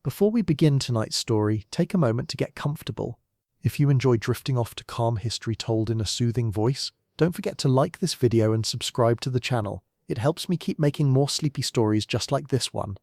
Before we begin tonight's story, take a moment to get comfortable. If you enjoy drifting off to calm history told in a soothing voice, don't forget to like this video and subscribe to the channel. It helps me keep making more sleepy stories just like this one.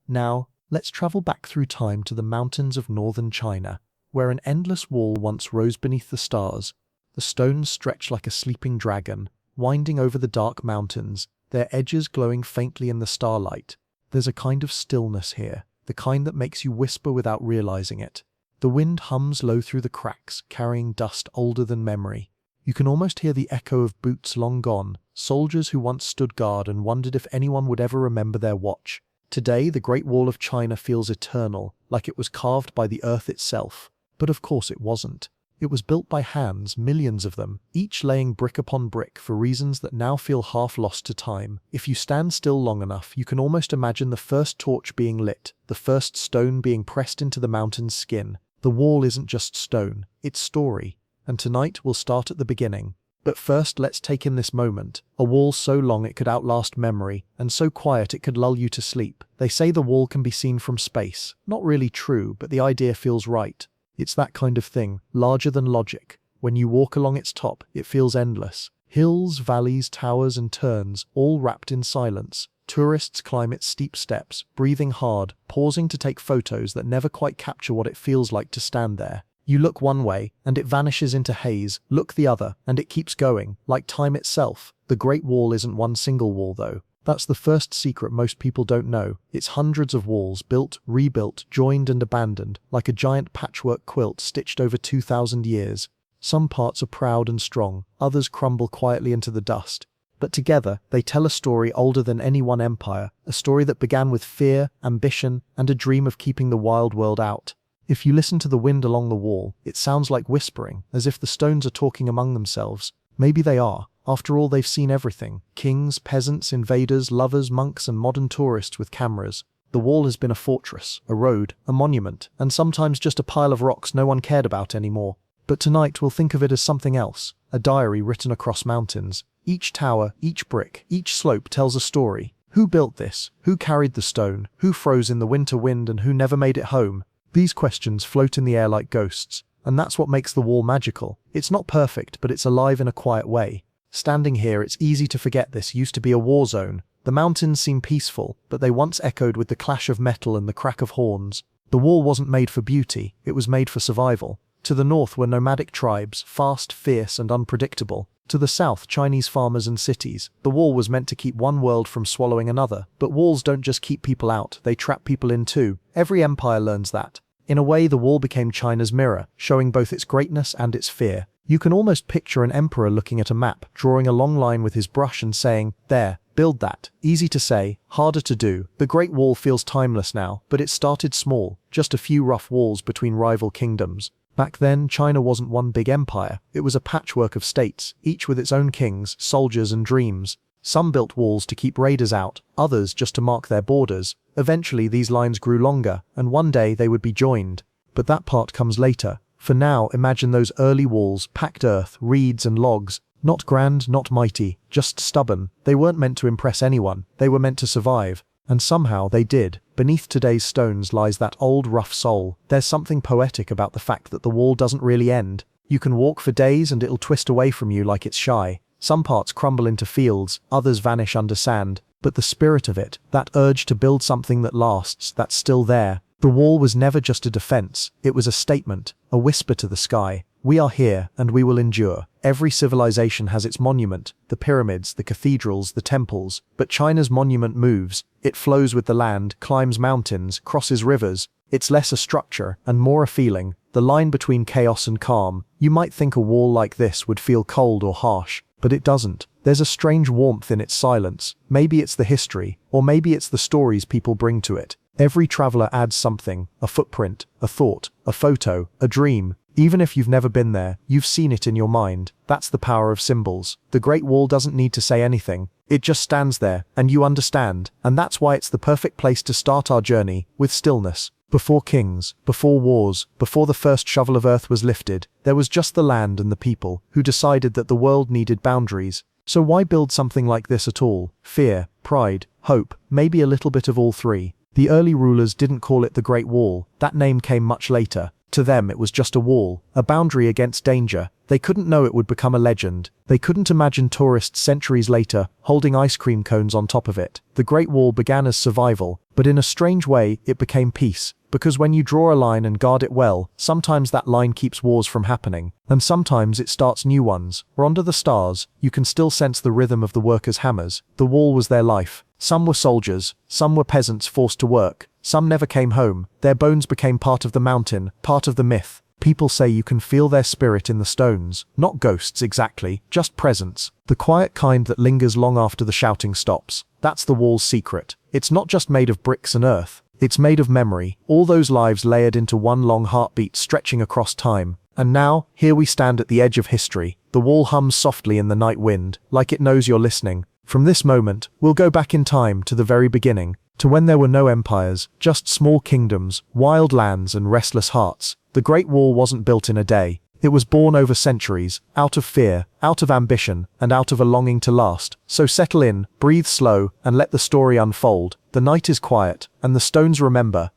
Now, let's travel back through time to the mountains of northern China, where an endless wall once rose beneath the stars. The stones stretch like a sleeping dragon, winding over the dark mountains, their edges glowing faintly in the starlight. There's a kind of stillness here, the kind that makes you whisper without realizing it. The wind hums low through the cracks, carrying dust older than memory. You can almost hear the echo of boots long gone, soldiers who once stood guard and wondered if anyone would ever remember their watch. Today, the Great Wall of China feels eternal, like it was carved by the earth itself. But of course it wasn't. It was built by hands, millions of them, each laying brick upon brick for reasons that now feel half lost to time. If you stand still long enough, you can almost imagine the first torch being lit, the first stone being pressed into the mountain's skin. The wall isn't just stone, it's story. And tonight we'll start at the beginning. But first, let's take in this moment. A wall so long it could outlast memory, and so quiet it could lull you to sleep. They say the wall can be seen from space. Not really true, but the idea feels right. It's that kind of thing, larger than logic. When you walk along its top, it feels endless. Hills, valleys, towers, and turns, all wrapped in silence. Tourists climb its steep steps, breathing hard, pausing to take photos that never quite capture what it feels like to stand there. You look one way, and it vanishes into haze, look the other, and it keeps going, like time itself. The Great Wall isn't one single wall, though. That's the first secret most people don't know. It's hundreds of walls, built, rebuilt, joined and abandoned, like a giant patchwork quilt stitched over 2,000 years. Some parts are proud and strong, others crumble quietly into the dust. But together, they tell a story older than any one empire, a story that began with fear, ambition, and a dream of keeping the wild world out. If you listen to the wind along the wall, it sounds like whispering, as if the stones are talking among themselves. Maybe they are. After all, they've seen everything. Kings, peasants, invaders, lovers, monks, and modern tourists with cameras. The wall has been a fortress, a road, a monument, and sometimes just a pile of rocks no one cared about anymore. But tonight we'll think of it as something else, a diary written across mountains. Each tower, each brick, each slope tells a story. Who built this? Who carried the stone? Who froze in the winter wind and who never made it home? These questions float in the air like ghosts, and that's what makes the wall magical. It's not perfect, but it's alive in a quiet way. Standing here, it's easy to forget this used to be a war zone. The mountains seem peaceful, but they once echoed with the clash of metal and the crack of horns. The wall wasn't made for beauty, it was made for survival. To the north were nomadic tribes, fast, fierce, and unpredictable. To the south, Chinese farmers and cities. The wall was meant to keep one world from swallowing another. But walls don't just keep people out, they trap people in too. Every empire learns that. In a way, the wall became China's mirror, showing both its greatness and its fear. You can almost picture an emperor looking at a map, drawing a long line with his brush and saying, "There, build that." Easy to say, harder to do. The Great Wall feels timeless now, but it started small, just a few rough walls between rival kingdoms. Back then, China wasn't one big empire. It was a patchwork of states, each with its own kings, soldiers, and dreams. Some built walls to keep raiders out, others just to mark their borders. Eventually, these lines grew longer, and one day they would be joined. But that part comes later. For now, imagine those early walls, packed earth, reeds, and logs. Not grand, not mighty, just stubborn. They weren't meant to impress anyone. They were meant to survive. And somehow they did. Beneath today's stones lies that old, rough soul. There's something poetic about the fact that the wall doesn't really end. You can walk for days and it'll twist away from you like it's shy. Some parts crumble into fields, others vanish under sand. But the spirit of it, that urge to build something that lasts, that's still there. The wall was never just a defense. It was a statement, a whisper to the sky. We are here, and we will endure. Every civilization has its monument, the pyramids, the cathedrals, the temples. But China's monument moves. It flows with the land, climbs mountains, crosses rivers. It's less a structure, and more a feeling. The line between chaos and calm. You might think a wall like this would feel cold or harsh, but it doesn't. There's a strange warmth in its silence. Maybe it's the history, or maybe it's the stories people bring to it. Every traveler adds something, a footprint, a thought, a photo, a dream. Even if you've never been there, you've seen it in your mind. That's the power of symbols. The Great Wall doesn't need to say anything. It just stands there, and you understand. And that's why it's the perfect place to start our journey, with stillness. Before kings, before wars, before the first shovel of earth was lifted, there was just the land and the people, who decided that the world needed boundaries. So why build something like this at all? Fear, pride, hope, maybe a little bit of all three. The early rulers didn't call it the Great Wall. That name came much later. To them it was just a wall, a boundary against danger. They couldn't know it would become a legend. They couldn't imagine tourists centuries later holding ice cream cones on top of it. The Great Wall began as survival, but in a strange way it became peace. Because when you draw a line and guard it well, sometimes that line keeps wars from happening, and sometimes it starts new ones. Or under the stars, you can still sense the rhythm of the workers' hammers. The wall was their life. Some were soldiers, some were peasants forced to work, some never came home. Their bones became part of the mountain, part of the myth. People say you can feel their spirit in the stones. Not ghosts exactly, just presence. The quiet kind that lingers long after the shouting stops. That's the wall's secret. It's not just made of bricks and earth. It's made of memory, all those lives layered into one long heartbeat stretching across time. And now, here we stand at the edge of history. The wall hums softly in the night wind, like it knows you're listening. From this moment, we'll go back in time to the very beginning, to when there were no empires, just small kingdoms, wild lands and restless hearts. The Great Wall wasn't built in a day. It was born over centuries, out of fear, out of ambition, and out of a longing to last. So settle in, breathe slow, and let the story unfold. The night is quiet, and the stones remember.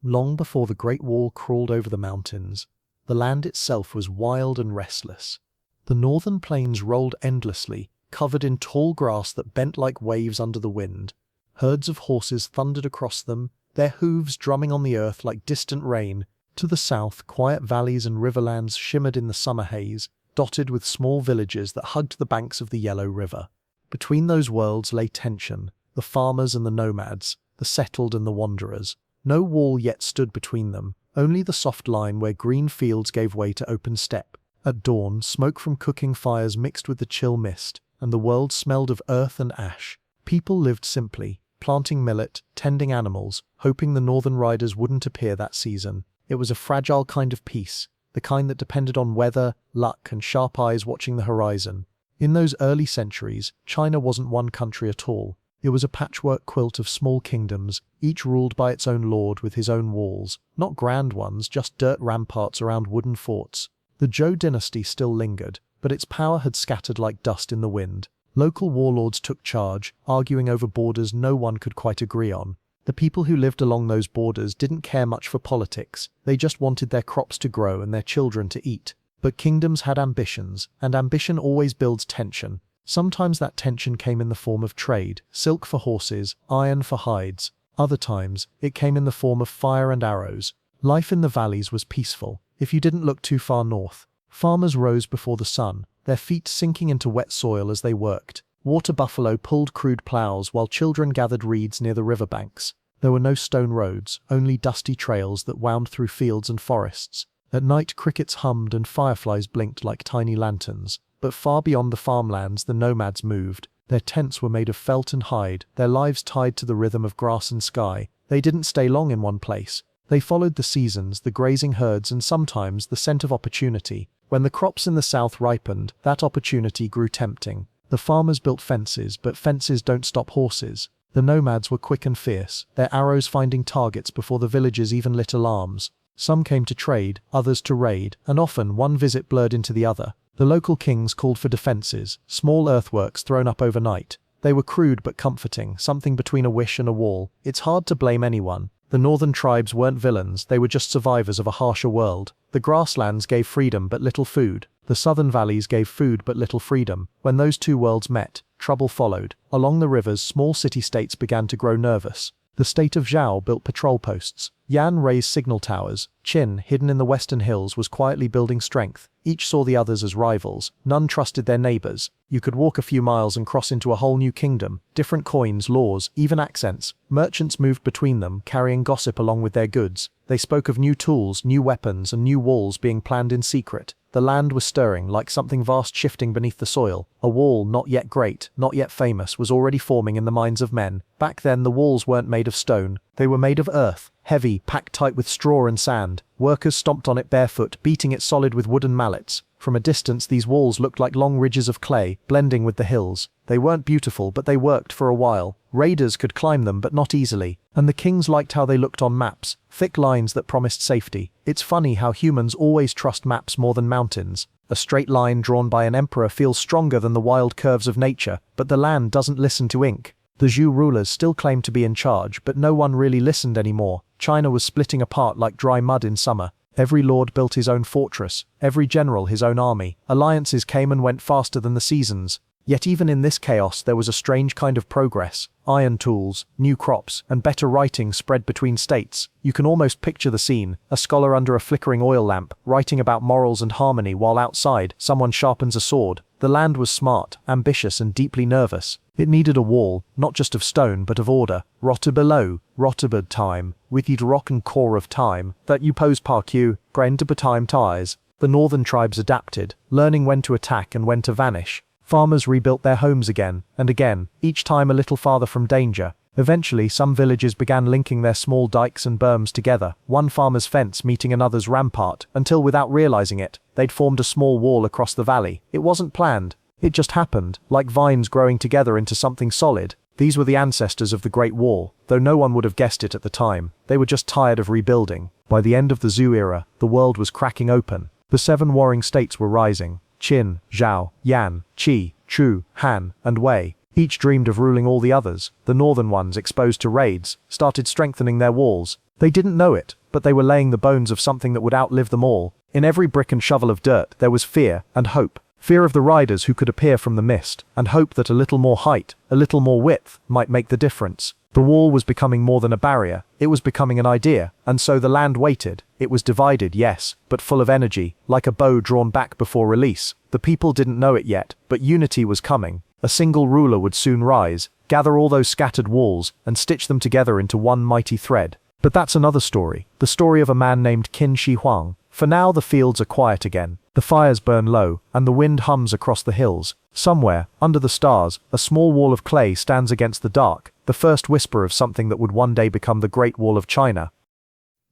Long before the Great Wall crawled over the mountains, the land itself was wild and restless. The northern plains rolled endlessly, covered in tall grass that bent like waves under the wind. Herds of horses thundered across them, their hooves drumming on the earth like distant rain. To the south, quiet valleys and riverlands shimmered in the summer haze, dotted with small villages that hugged the banks of the Yellow River. Between those worlds lay tension, the farmers and the nomads, the settled and the wanderers. No wall yet stood between them, only the soft line where green fields gave way to open steppe. At dawn, smoke from cooking fires mixed with the chill mist, and the world smelled of earth and ash. People lived simply, planting millet, tending animals, hoping the northern riders wouldn't appear that season. It was a fragile kind of peace, the kind that depended on weather, luck, and sharp eyes watching the horizon. In those early centuries, China wasn't one country at all. It was a patchwork quilt of small kingdoms, each ruled by its own lord with his own walls. Not grand ones, just dirt ramparts around wooden forts. The Zhou dynasty still lingered, but its power had scattered like dust in the wind. Local warlords took charge, arguing over borders no one could quite agree on. The people who lived along those borders didn't care much for politics. They just wanted their crops to grow and their children to eat. But kingdoms had ambitions, and ambition always builds tension. Sometimes that tension came in the form of trade, silk for horses, iron for hides. Other times, it came in the form of fire and arrows. Life in the valleys was peaceful, if you didn't look too far north. Farmers rose before the sun, their feet sinking into wet soil as they worked. Water buffalo pulled crude plows while children gathered reeds near the riverbanks. There were no stone roads, only dusty trails that wound through fields and forests. At night, crickets hummed and fireflies blinked like tiny lanterns. But far beyond the farmlands, the nomads moved. Their tents were made of felt and hide, their lives tied to the rhythm of grass and sky. They didn't stay long in one place. They followed the seasons, the grazing herds, and sometimes the scent of opportunity. When the crops in the south ripened, that opportunity grew tempting. The farmers built fences, but fences don't stop horses. The nomads were quick and fierce, their arrows finding targets before the villagers even lit alarms. Some came to trade, others to raid, and often one visit blurred into the other. The local kings called for defenses, small earthworks thrown up overnight. They were crude but comforting, something between a wish and a wall. It's hard to blame anyone. The northern tribes weren't villains, they were just survivors of a harsher world. The grasslands gave freedom but little food. The southern valleys gave food but little freedom. When those two worlds met, trouble followed. Along the rivers, small city-states began to grow nervous. The state of Zhao built patrol posts. Yan raised signal towers. Qin, hidden in the western hills, was quietly building strength. Each saw the others as rivals. None trusted their neighbors. You could walk a few miles and cross into a whole new kingdom. Different coins, laws, even accents. Merchants moved between them, carrying gossip along with their goods. They spoke of new tools, new weapons, and new walls being planned in secret. The land was stirring, like something vast shifting beneath the soil. A wall, not yet great, not yet famous, was already forming in the minds of men. Back then, the walls weren't made of stone. They were made of earth, heavy, packed tight with straw and sand. Workers stomped on it barefoot, beating it solid with wooden mallets. From a distance, these walls looked like long ridges of clay, blending with the hills. They weren't beautiful, but they worked for a while. Raiders could climb them, but not easily. And the kings liked how they looked on maps, thick lines that promised safety. It's funny how humans always trust maps more than mountains. A straight line drawn by an emperor feels stronger than the wild curves of nature, but the land doesn't listen to ink. The Zhou rulers still claimed to be in charge, but no one really listened anymore. China was splitting apart like dry mud in summer. Every lord built his own fortress, every general his own army. Alliances came and went faster than the seasons. Yet even in this chaos there was a strange kind of progress. Iron tools, new crops, and better writing spread between states. You can almost picture the scene: a scholar under a flickering oil lamp, writing about morals and harmony, while outside, someone sharpens a sword. The land was smart, ambitious, and deeply nervous. It needed a wall, not just of stone but of order. Rotter below, rotter bedtime, with the rock and core of time, that you pose par Q, grind to bedtime ties. The northern tribes adapted, learning when to attack and when to vanish. Farmers rebuilt their homes again and again, each time a little farther from danger. Eventually, some villages began linking their small dikes and berms together, one farmer's fence meeting another's rampart, until without realizing it, they'd formed a small wall across the valley. It wasn't planned. It just happened, like vines growing together into something solid. These were the ancestors of the Great Wall, though no one would have guessed it at the time. They were just tired of rebuilding. By the end of the Zhou era, the world was cracking open. The 7 warring states were rising: Qin, Zhao, Yan, Qi, Chu, Han, and Wei. Each dreamed of ruling all the others. The northern ones, exposed to raids, started strengthening their walls. They didn't know it, but they were laying the bones of something that would outlive them all. In every brick and shovel of dirt there was fear and hope. Fear of the riders who could appear from the mist, and hope that a little more height, a little more width, might make the difference. The wall was becoming more than a barrier, it was becoming an idea, and so the land waited. It was divided, yes, but full of energy, like a bow drawn back before release. The people didn't know it yet, but unity was coming. A single ruler would soon rise, gather all those scattered walls, and stitch them together into one mighty thread. But that's another story, the story of a man named Qin Shi Huang. For now the fields are quiet again. The fires burn low, and the wind hums across the hills. Somewhere, under the stars, a small wall of clay stands against the dark, the first whisper of something that would one day become the Great Wall of China.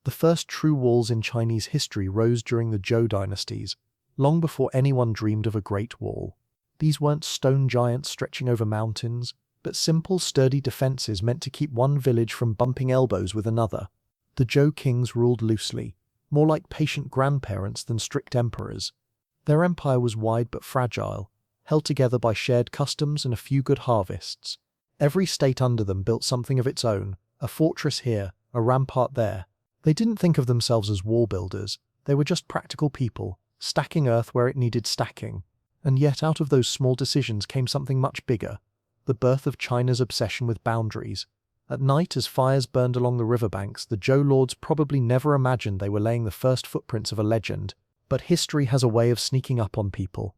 The first true walls in Chinese history rose during the Zhou dynasties, long before anyone dreamed of a Great Wall. These weren't stone giants stretching over mountains, but simple, sturdy defenses meant to keep one village from bumping elbows with another. The Zhou kings ruled loosely, more like patient grandparents than strict emperors. Their empire was wide but fragile, held together by shared customs and a few good harvests. Every state under them built something of its own, a fortress here, a rampart there. They didn't think of themselves as wall builders, they were just practical people, stacking earth where it needed stacking. And yet out of those small decisions came something much bigger, the birth of China's obsession with boundaries. At night, as fires burned along the riverbanks, the Zhou lords probably never imagined they were laying the first footprints of a legend. But history has a way of sneaking up on people.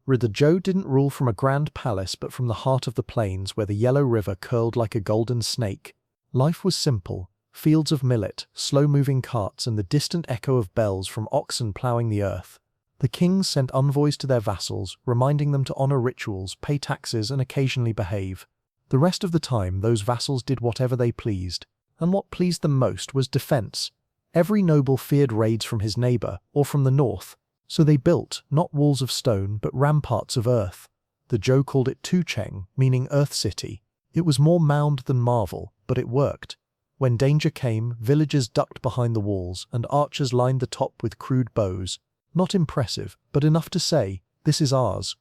The Zhou didn't rule from a grand palace but from the heart of the plains where the yellow river curled like a golden snake. Life was simple: fields of millet, slow-moving carts, and the distant echo of bells from oxen ploughing the earth. The kings sent envoys to their vassals, reminding them to honor rituals, pay taxes, and occasionally behave. The rest of the time, those vassals did whatever they pleased. And what pleased them most was defense. Every noble feared raids from his neighbor, or from the north. So they built, not walls of stone, but ramparts of earth. The Zhou called it Tucheng, meaning Earth City. It was more mound than marvel, but it worked. When danger came, villagers ducked behind the walls, and archers lined the top with crude bows. Not impressive, but enough to say, "This is ours."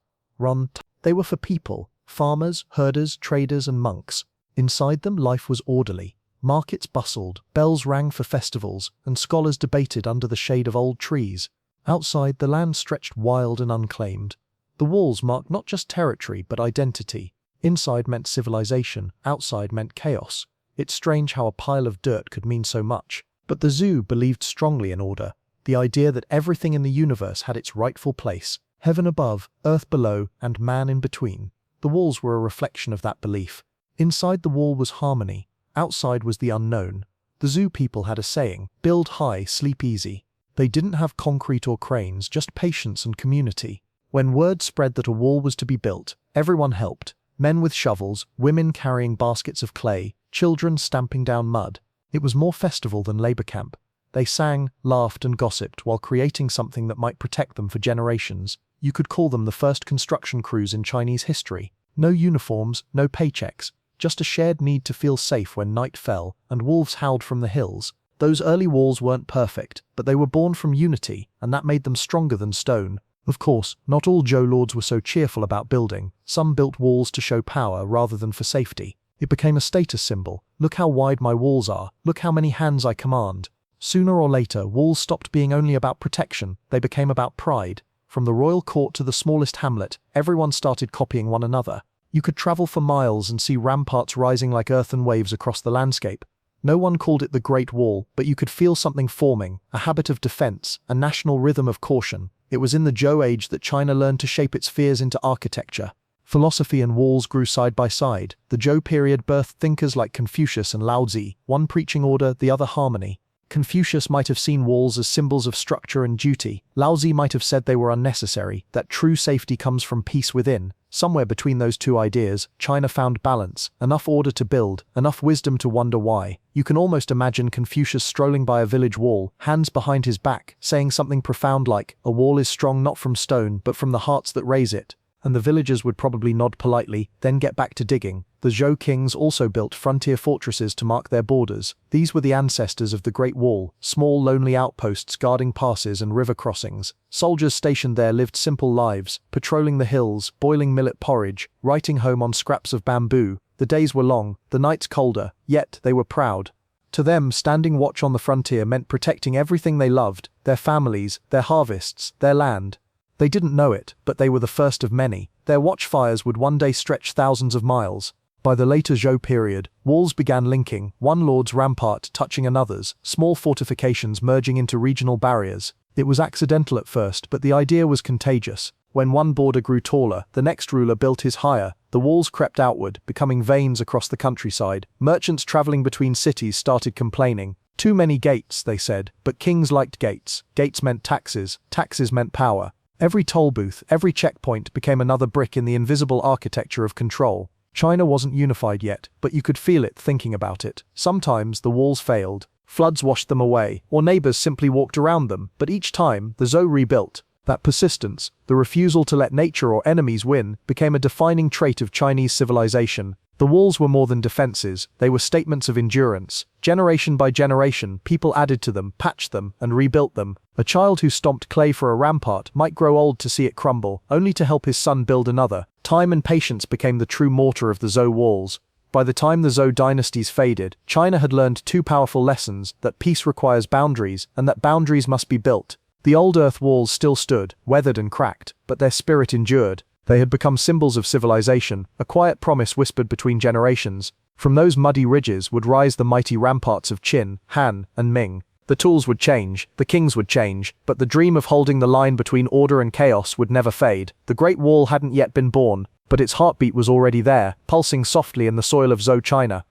They were for people: farmers, herders, traders, and monks. Inside them, life was orderly. Markets bustled, bells rang for festivals, and scholars debated under the shade of old trees. Outside, the land stretched wild and unclaimed. The walls marked not just territory, but identity. Inside meant civilization, outside meant chaos. It's strange how a pile of dirt could mean so much. But the Zhou believed strongly in order, the idea that everything in the universe had its rightful place: heaven above, earth below, and man in between. The walls were a reflection of that belief. Inside the wall was harmony, outside was the unknown. The Zhou people had a saying: build high, sleep easy. They didn't have concrete or cranes, just patience and community. When word spread that a wall was to be built, everyone helped. Men with shovels, women carrying baskets of clay, children stamping down mud. It was more festival than labor camp. They sang, laughed, and gossiped while creating something that might protect them for generations. You could call them the first construction crews in Chinese history. No uniforms, no paychecks, just a shared need to feel safe when night fell and wolves howled from the hills. Those early walls weren't perfect, but they were born from unity, and that made them stronger than stone. Of course, not all Zhou lords were so cheerful about building. Some built walls to show power rather than for safety. It became a status symbol. Look how wide my walls are. Look how many hands I command. Sooner or later, walls stopped being only about protection. They became about pride. From the royal court to the smallest hamlet, everyone started copying one another. You could travel for miles and see ramparts rising like earthen waves across the landscape. No one called it the Great Wall, but you could feel something forming, a habit of defense, a national rhythm of caution. It was in the Zhou age that China learned to shape its fears into architecture. Philosophy and walls grew side by side. The Zhou period birthed thinkers like Confucius and Laozi, one preaching order, the other harmony. Confucius might have seen walls as symbols of structure and duty. Laozi might have said they were unnecessary, that true safety comes from peace within. Somewhere between those two ideas, China found balance, enough order to build, enough wisdom to wonder why. You can almost imagine Confucius strolling by a village wall, hands behind his back, saying something profound like, "A wall is strong not from stone, but from the hearts that raise it." And the villagers would probably nod politely, then get back to digging. The Zhou kings also built frontier fortresses to mark their borders. These were the ancestors of the Great Wall, small lonely outposts guarding passes and river crossings. Soldiers stationed there lived simple lives, patrolling the hills, boiling millet porridge, writing home on scraps of bamboo. The days were long, the nights colder, yet they were proud. To them, standing watch on the frontier meant protecting everything they loved, their families, their harvests, their land. They didn't know it, but they were the first of many. Their watchfires would one day stretch thousands of miles. By the later Zhou period, walls began linking, one lord's rampart touching another's, small fortifications merging into regional barriers. It was accidental at first, but the idea was contagious. When one border grew taller, the next ruler built his higher. The walls crept outward, becoming veins across the countryside. Merchants traveling between cities started complaining. Too many gates, they said, but kings liked gates. Gates meant taxes, taxes meant power. Every toll booth, every checkpoint became another brick in the invisible architecture of control. China wasn't unified yet, but you could feel it thinking about it. Sometimes the walls failed, floods washed them away, or neighbors simply walked around them, but each time, the Zhou rebuilt. That persistence, the refusal to let nature or enemies win, became a defining trait of Chinese civilization. The walls were more than defenses, they were statements of endurance. Generation by generation, people added to them, patched them, and rebuilt them. A child who stomped clay for a rampart might grow old to see it crumble, only to help his son build another. Time and patience became the true mortar of the Zhou walls. By the time the Zhou dynasties faded, China had learned two powerful lessons, that peace requires boundaries, and that boundaries must be built. The old earth walls still stood, weathered and cracked, but their spirit endured. They had become symbols of civilization, a quiet promise whispered between generations. From those muddy ridges would rise the mighty ramparts of Qin, Han, and Ming. The tools would change, the kings would change, but the dream of holding the line between order and chaos would never fade. The Great Wall hadn't yet been born, but its heartbeat was already there, pulsing softly in the soil of Zhou China.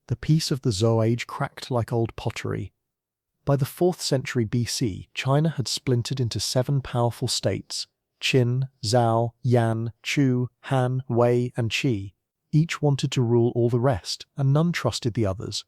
The peace of the Zhou age cracked like old pottery. By the 4th century BC, China had splintered into 7 powerful states: Qin, Zhao, Yan, Chu, Han, Wei, and Qi. Each wanted to rule all the rest, and none trusted the others.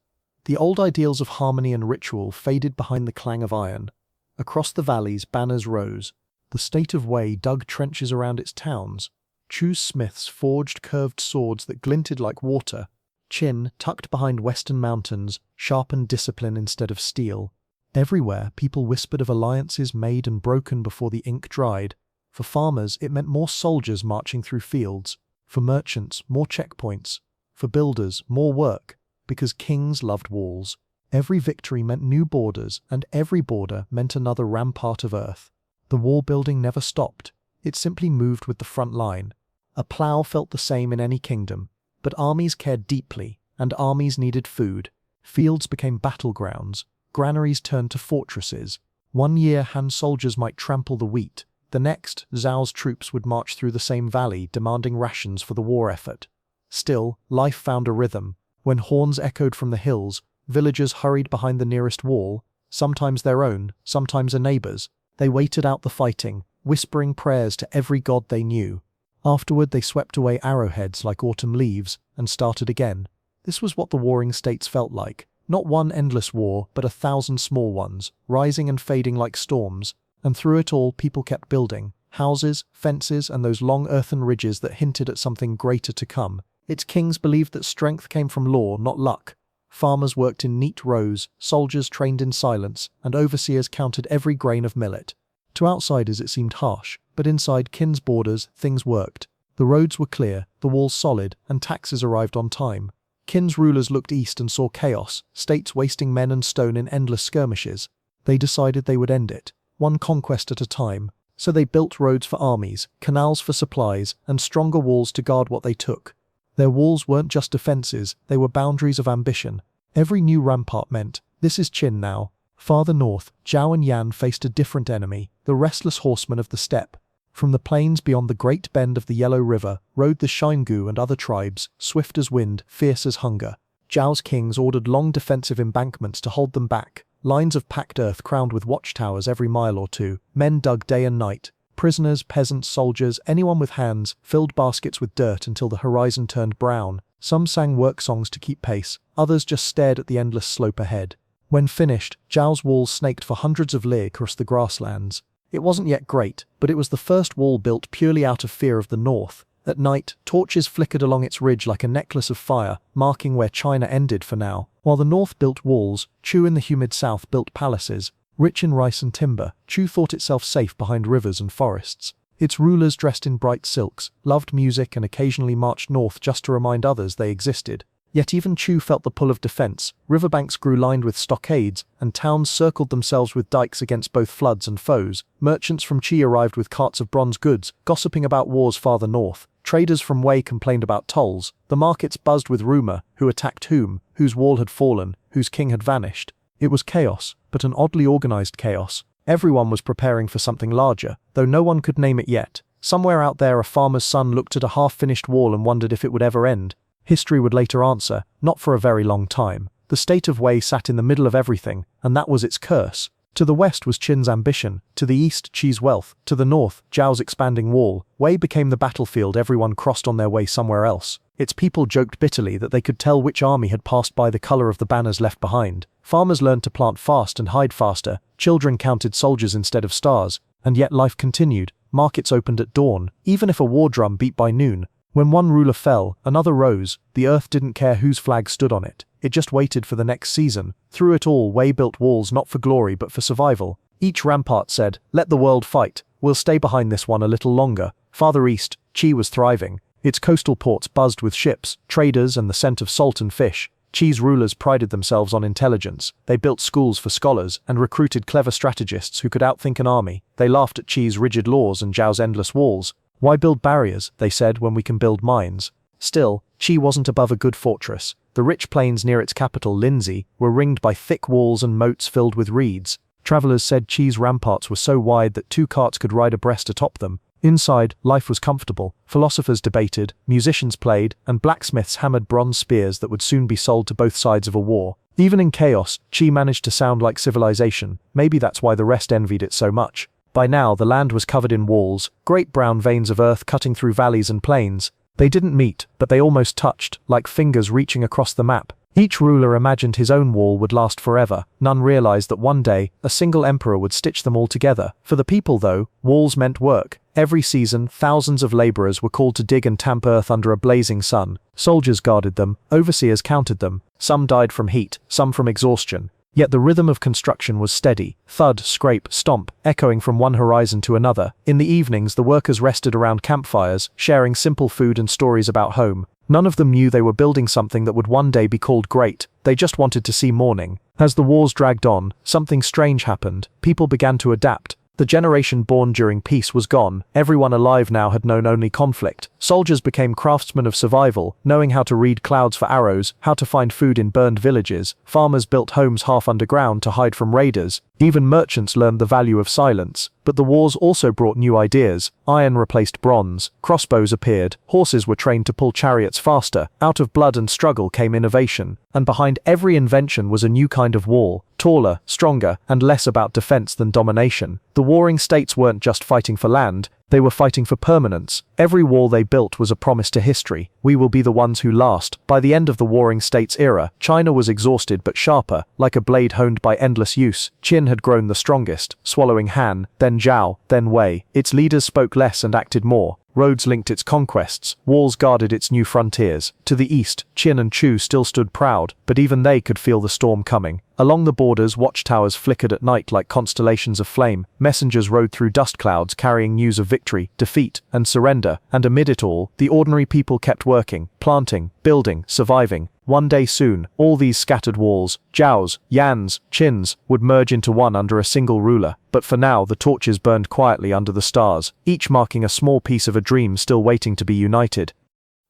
The old ideals of harmony and ritual faded behind the clang of iron. Across the valleys, banners rose. The state of Wei dug trenches around its towns. Chu's smiths forged curved swords that glinted like water. Qin, tucked behind western mountains, sharpened discipline instead of steel. Everywhere, people whispered of alliances made and broken before the ink dried. For farmers, it meant more soldiers marching through fields. For merchants, more checkpoints. For builders, more work. Because kings loved walls. Every victory meant new borders, and every border meant another rampart of earth. The wall building never stopped. It simply moved with the front line. A plough felt the same in any kingdom. But armies cared deeply, and armies needed food. Fields became battlegrounds. Granaries turned to fortresses. One year, Han soldiers might trample the wheat. The next, Zhao's troops would march through the same valley, demanding rations for the war effort. Still, life found a rhythm. When horns echoed from the hills, villagers hurried behind the nearest wall, sometimes their own, sometimes a neighbor's. They waited out the fighting, whispering prayers to every god they knew. Afterward, they swept away arrowheads like autumn leaves, and started again. This was what the warring states felt like. Not one endless war, but 1,000 small ones, rising and fading like storms. And through it all, people kept building. Houses, fences, and those long earthen ridges that hinted at something greater to come. Its kings believed that strength came from law, not luck. Farmers worked in neat rows, soldiers trained in silence, and overseers counted every grain of millet. To outsiders it seemed harsh, but inside Qin's borders, things worked. The roads were clear, the walls solid, and taxes arrived on time. Qin's rulers looked east and saw chaos, states wasting men and stone in endless skirmishes. They decided they would end it, one conquest at a time. So they built roads for armies, canals for supplies, and stronger walls to guard what they took. Their walls weren't just defenses, they were boundaries of ambition. Every new rampart meant, this is Qin now. Farther north, Zhao and Yan faced a different enemy, the restless horsemen of the steppe. From the plains beyond the great bend of the Yellow River rode the Xingu and other tribes, swift as wind, fierce as hunger. Zhao's kings ordered long defensive embankments to hold them back, lines of packed earth crowned with watchtowers every mile or two. Men dug day and night. Prisoners, peasants, soldiers, anyone with hands, filled baskets with dirt until the horizon turned brown. Some sang work songs to keep pace, others just stared at the endless slope ahead. When finished, Zhao's walls snaked for hundreds of li across the grasslands. It wasn't yet great, but it was the first wall built purely out of fear of the north. At night, torches flickered along its ridge like a necklace of fire, marking where China ended for now. While the north built walls, Chu in the humid south built palaces. Rich in rice and timber, Chu thought itself safe behind rivers and forests. Its rulers dressed in bright silks, loved music and occasionally marched north just to remind others they existed. Yet even Chu felt the pull of defense. Riverbanks grew lined with stockades, and towns circled themselves with dikes against both floods and foes. Merchants from Qi arrived with carts of bronze goods, gossiping about wars farther north. Traders from Wei complained about tolls. The markets buzzed with rumor, who attacked whom, whose wall had fallen, whose king had vanished. It was chaos, but an oddly organized chaos. Everyone was preparing for something larger, though no one could name it yet. Somewhere out there a farmer's son looked at a half-finished wall and wondered if it would ever end. History would later answer, not for a very long time. The state of Wei sat in the middle of everything, and that was its curse. To the west was Qin's ambition, to the east Qi's wealth, to the north Zhao's expanding wall. Wei became the battlefield everyone crossed on their way somewhere else. Its people joked bitterly that they could tell which army had passed by the color of the banners left behind. Farmers learned to plant fast and hide faster, children counted soldiers instead of stars, and yet life continued. Markets opened at dawn, even if a war drum beat by noon. When one ruler fell, another rose. The earth didn't care whose flag stood on it. It just waited for the next season. Through it all, Wei built walls not for glory but for survival. Each rampart said, "Let the world fight. We'll stay behind this one a little longer." Farther east, Qi was thriving. Its coastal ports buzzed with ships, traders, and the scent of salt and fish. Qi's rulers prided themselves on intelligence. They built schools for scholars and recruited clever strategists who could outthink an army. They laughed at Qi's rigid laws and Zhao's endless walls. Why build barriers, they said, when we can build mines? Still, Qi wasn't above a good fortress. The rich plains near its capital, Linzi, were ringed by thick walls and moats filled with reeds. Travelers said Qi's ramparts were so wide that 2 carts could ride abreast atop them. Inside, life was comfortable. Philosophers debated, musicians played, and blacksmiths hammered bronze spears that would soon be sold to both sides of a war. Even in chaos, Qi managed to sound like civilization. Maybe that's why the rest envied it so much. By now, the land was covered in walls, great brown veins of earth cutting through valleys and plains. They didn't meet, but they almost touched, like fingers reaching across the map. Each ruler imagined his own wall would last forever. None realized that one day, a single emperor would stitch them all together. For the people, though, walls meant work. Every season, thousands of laborers were called to dig and tamp earth under a blazing sun. Soldiers guarded them, overseers counted them. Some died from heat, some from exhaustion. Yet the rhythm of construction was steady, thud, scrape, stomp, echoing from one horizon to another. In the evenings, the workers rested around campfires, sharing simple food and stories about home. None of them knew they were building something that would one day be called great. They just wanted to see morning. As the wars dragged on, something strange happened. People began to adapt. The generation born during peace was gone. Everyone alive now had known only conflict. Soldiers became craftsmen of survival, knowing how to read clouds for arrows, how to find food in burned villages. Farmers built homes half underground to hide from raiders. Even merchants learned the value of silence. But the wars also brought new ideas. Iron replaced bronze. Crossbows appeared. Horses were trained to pull chariots faster. Out of blood and struggle came innovation. And behind every invention was a new kind of wall. Taller, stronger, and less about defense than domination. The warring states weren't just fighting for land, they were fighting for permanence. Every wall they built was a promise to history. We will be the ones who last. By the end of the warring states era, China was exhausted but sharper, like a blade honed by endless use. Qin had grown the strongest, swallowing Han, then Zhao, then Wei. Its leaders spoke less and acted more. Roads linked its conquests, walls guarded its new frontiers. To the east, Qin and Chu still stood proud, but even they could feel the storm coming. Along the borders, watchtowers flickered at night like constellations of flame. Messengers rode through dust clouds carrying news of victory, defeat, and surrender. And amid it all, the ordinary people kept working, planting, building, surviving. One day soon, all these scattered walls, Zhaos, Yans, Qins, would merge into one under a single ruler. But for now, the torches burned quietly under the stars, each marking a small piece of a dream still waiting to be united.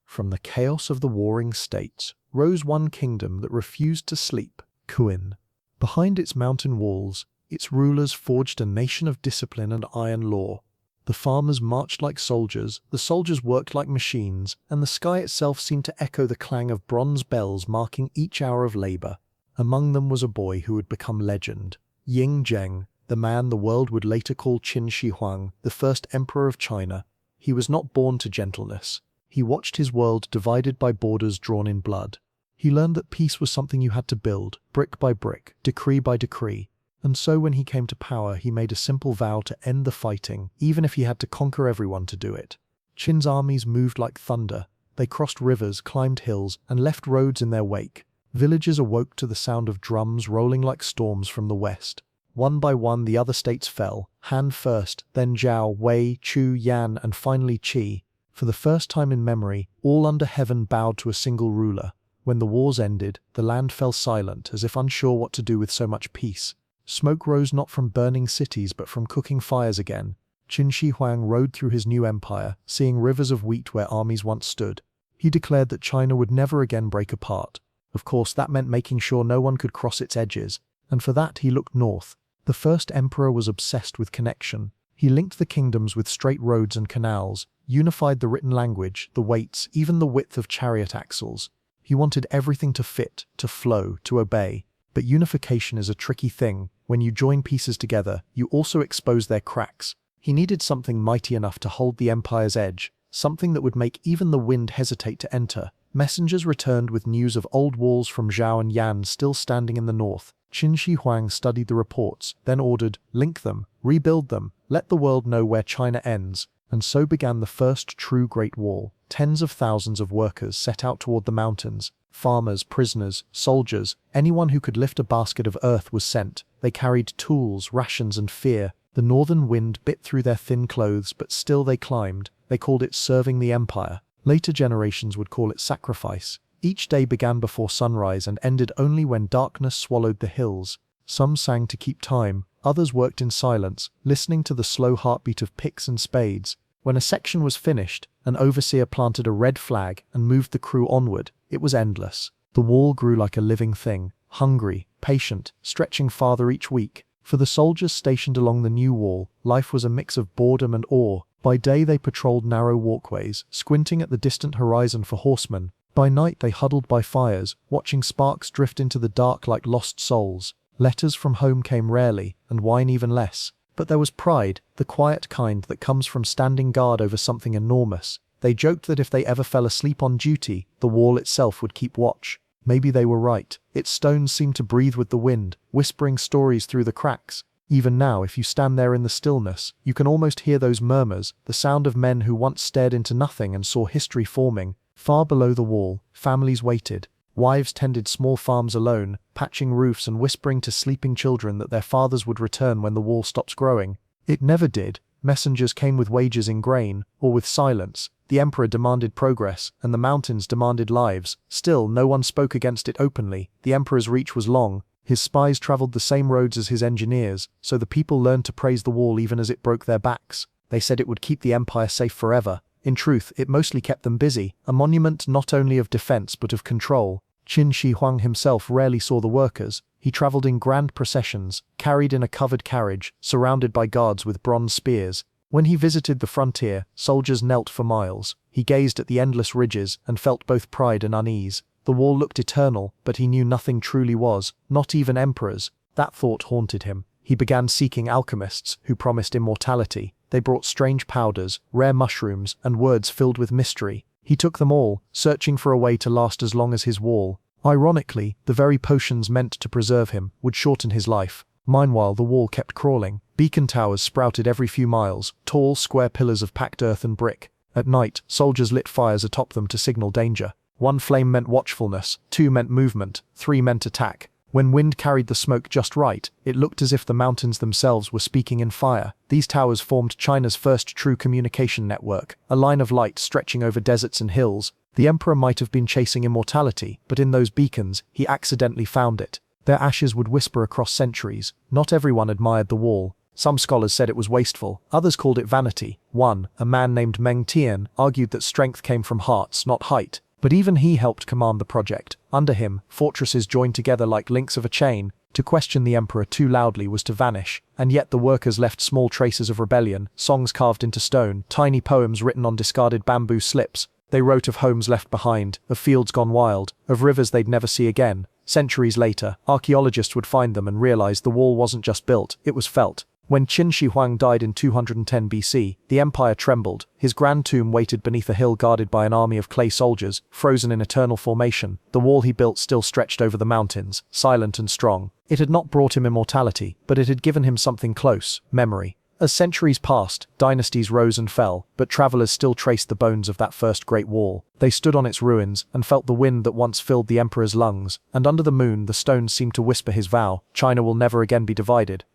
From the chaos of the warring states rose one kingdom that refused to sleep, Kuin. Behind its mountain walls, its rulers forged a nation of discipline and iron law. The farmers marched like soldiers, the soldiers worked like machines, and the sky itself seemed to echo the clang of bronze bells marking each hour of labor. Among them was a boy who would become legend, Ying Zheng, the man the world would later call Qin Shi Huang, the first emperor of China. He was not born to gentleness. He watched his world divided by borders drawn in blood. He learned that peace was something you had to build, brick by brick, decree by decree. And so when he came to power, he made a simple vow to end the fighting, even if he had to conquer everyone to do it. Qin's armies moved like thunder. They crossed rivers, climbed hills, and left roads in their wake. Villages awoke to the sound of drums rolling like storms from the west. One by one, the other states fell, Han first, then Zhao, Wei, Chu, Yan, and finally Qi. For the first time in memory, all under heaven bowed to a single ruler. When the wars ended, the land fell silent, as if unsure what to do with so much peace. Smoke rose not from burning cities but from cooking fires again. Qin Shi Huang rode through his new empire, seeing rivers of wheat where armies once stood. He declared that China would never again break apart. Of course, that meant making sure no one could cross its edges, and for that he looked north. The first emperor was obsessed with connection. He linked the kingdoms with straight roads and canals, unified the written language, the weights, even the width of chariot axles. He wanted everything to fit, to flow, to obey. But unification is a tricky thing. When you join pieces together, you also expose their cracks. He needed something mighty enough to hold the empire's edge, something that would make even the wind hesitate to enter. Messengers returned with news of old walls from Zhao and Yan still standing in the north. Qin Shi Huang studied the reports, then ordered, link them, rebuild them, let the world know where China ends. And so began the first true Great Wall. Tens of thousands of workers set out toward the mountains. Farmers, prisoners, soldiers, anyone who could lift a basket of earth was sent. They carried tools, rations, and fear. The northern wind bit through their thin clothes, but still they climbed. They called it serving the empire. Later generations would call it sacrifice. Each day began before sunrise and ended only when darkness swallowed the hills. Some sang to keep time, others worked in silence, listening to the slow heartbeat of picks and spades. When a section was finished, an overseer planted a red flag and moved the crew onward. It was endless. The wall grew like a living thing, hungry, patient, stretching farther each week. For the soldiers stationed along the new wall, life was a mix of boredom and awe. By day they patrolled narrow walkways, squinting at the distant horizon for horsemen. By night they huddled by fires, watching sparks drift into the dark like lost souls. Letters from home came rarely, and wine even less. But there was pride, the quiet kind that comes from standing guard over something enormous. They joked that if they ever fell asleep on duty, the wall itself would keep watch. Maybe they were right. Its stones seemed to breathe with the wind, whispering stories through the cracks. Even now, if you stand there in the stillness, you can almost hear those murmurs, the sound of men who once stared into nothing and saw history forming. Far below the wall, families waited. Wives tended small farms alone, patching roofs and whispering to sleeping children that their fathers would return when the wall stops growing. It never did. Messengers came with wages in grain, or with silence. The emperor demanded progress, and the mountains demanded lives. Still, no one spoke against it openly. The emperor's reach was long. His spies traveled the same roads as his engineers, so the people learned to praise the wall even as it broke their backs. They said it would keep the empire safe forever. In truth, it mostly kept them busy, a monument not only of defense but of control. Qin Shi Huang himself rarely saw the workers. He traveled in grand processions, carried in a covered carriage, surrounded by guards with bronze spears. When he visited the frontier, soldiers knelt for miles. He gazed at the endless ridges and felt both pride and unease. The wall looked eternal, but he knew nothing truly was, not even emperors. That thought haunted him. He began seeking alchemists who promised immortality. They brought strange powders, rare mushrooms, and words filled with mystery. He took them all, searching for a way to last as long as his wall. Ironically, the very potions meant to preserve him would shorten his life. Meanwhile, the wall kept crawling. Beacon towers sprouted every few miles, tall, square pillars of packed earth and brick. At night, soldiers lit fires atop them to signal danger. One flame meant watchfulness, two meant movement, three meant attack. When wind carried the smoke just right, it looked as if the mountains themselves were speaking in fire. These towers formed China's first true communication network, a line of light stretching over deserts and hills. The emperor might have been chasing immortality, but in those beacons, he accidentally found it. Their ashes would whisper across centuries. Not everyone admired the wall. Some scholars said it was wasteful, others called it vanity. A man named Meng Tian, argued that strength came from hearts, not height. But even he helped command the project. Under him, fortresses joined together like links of a chain. To question the emperor too loudly was to vanish, and yet the workers left small traces of rebellion, songs carved into stone, tiny poems written on discarded bamboo slips. They wrote of homes left behind, of fields gone wild, of rivers they'd never see again. Centuries later, archaeologists would find them and realize the wall wasn't just built, it was felt. When Qin Shi Huang died in 210 BC, the empire trembled. His grand tomb waited beneath a hill guarded by an army of clay soldiers, frozen in eternal formation. The wall he built still stretched over the mountains, silent and strong. It had not brought him immortality, but it had given him something close: memory. As centuries passed, dynasties rose and fell, but travelers still traced the bones of that first great wall. They stood on its ruins and felt the wind that once filled the emperor's lungs, and under the moon the stones seemed to whisper his vow: China will never again be divided.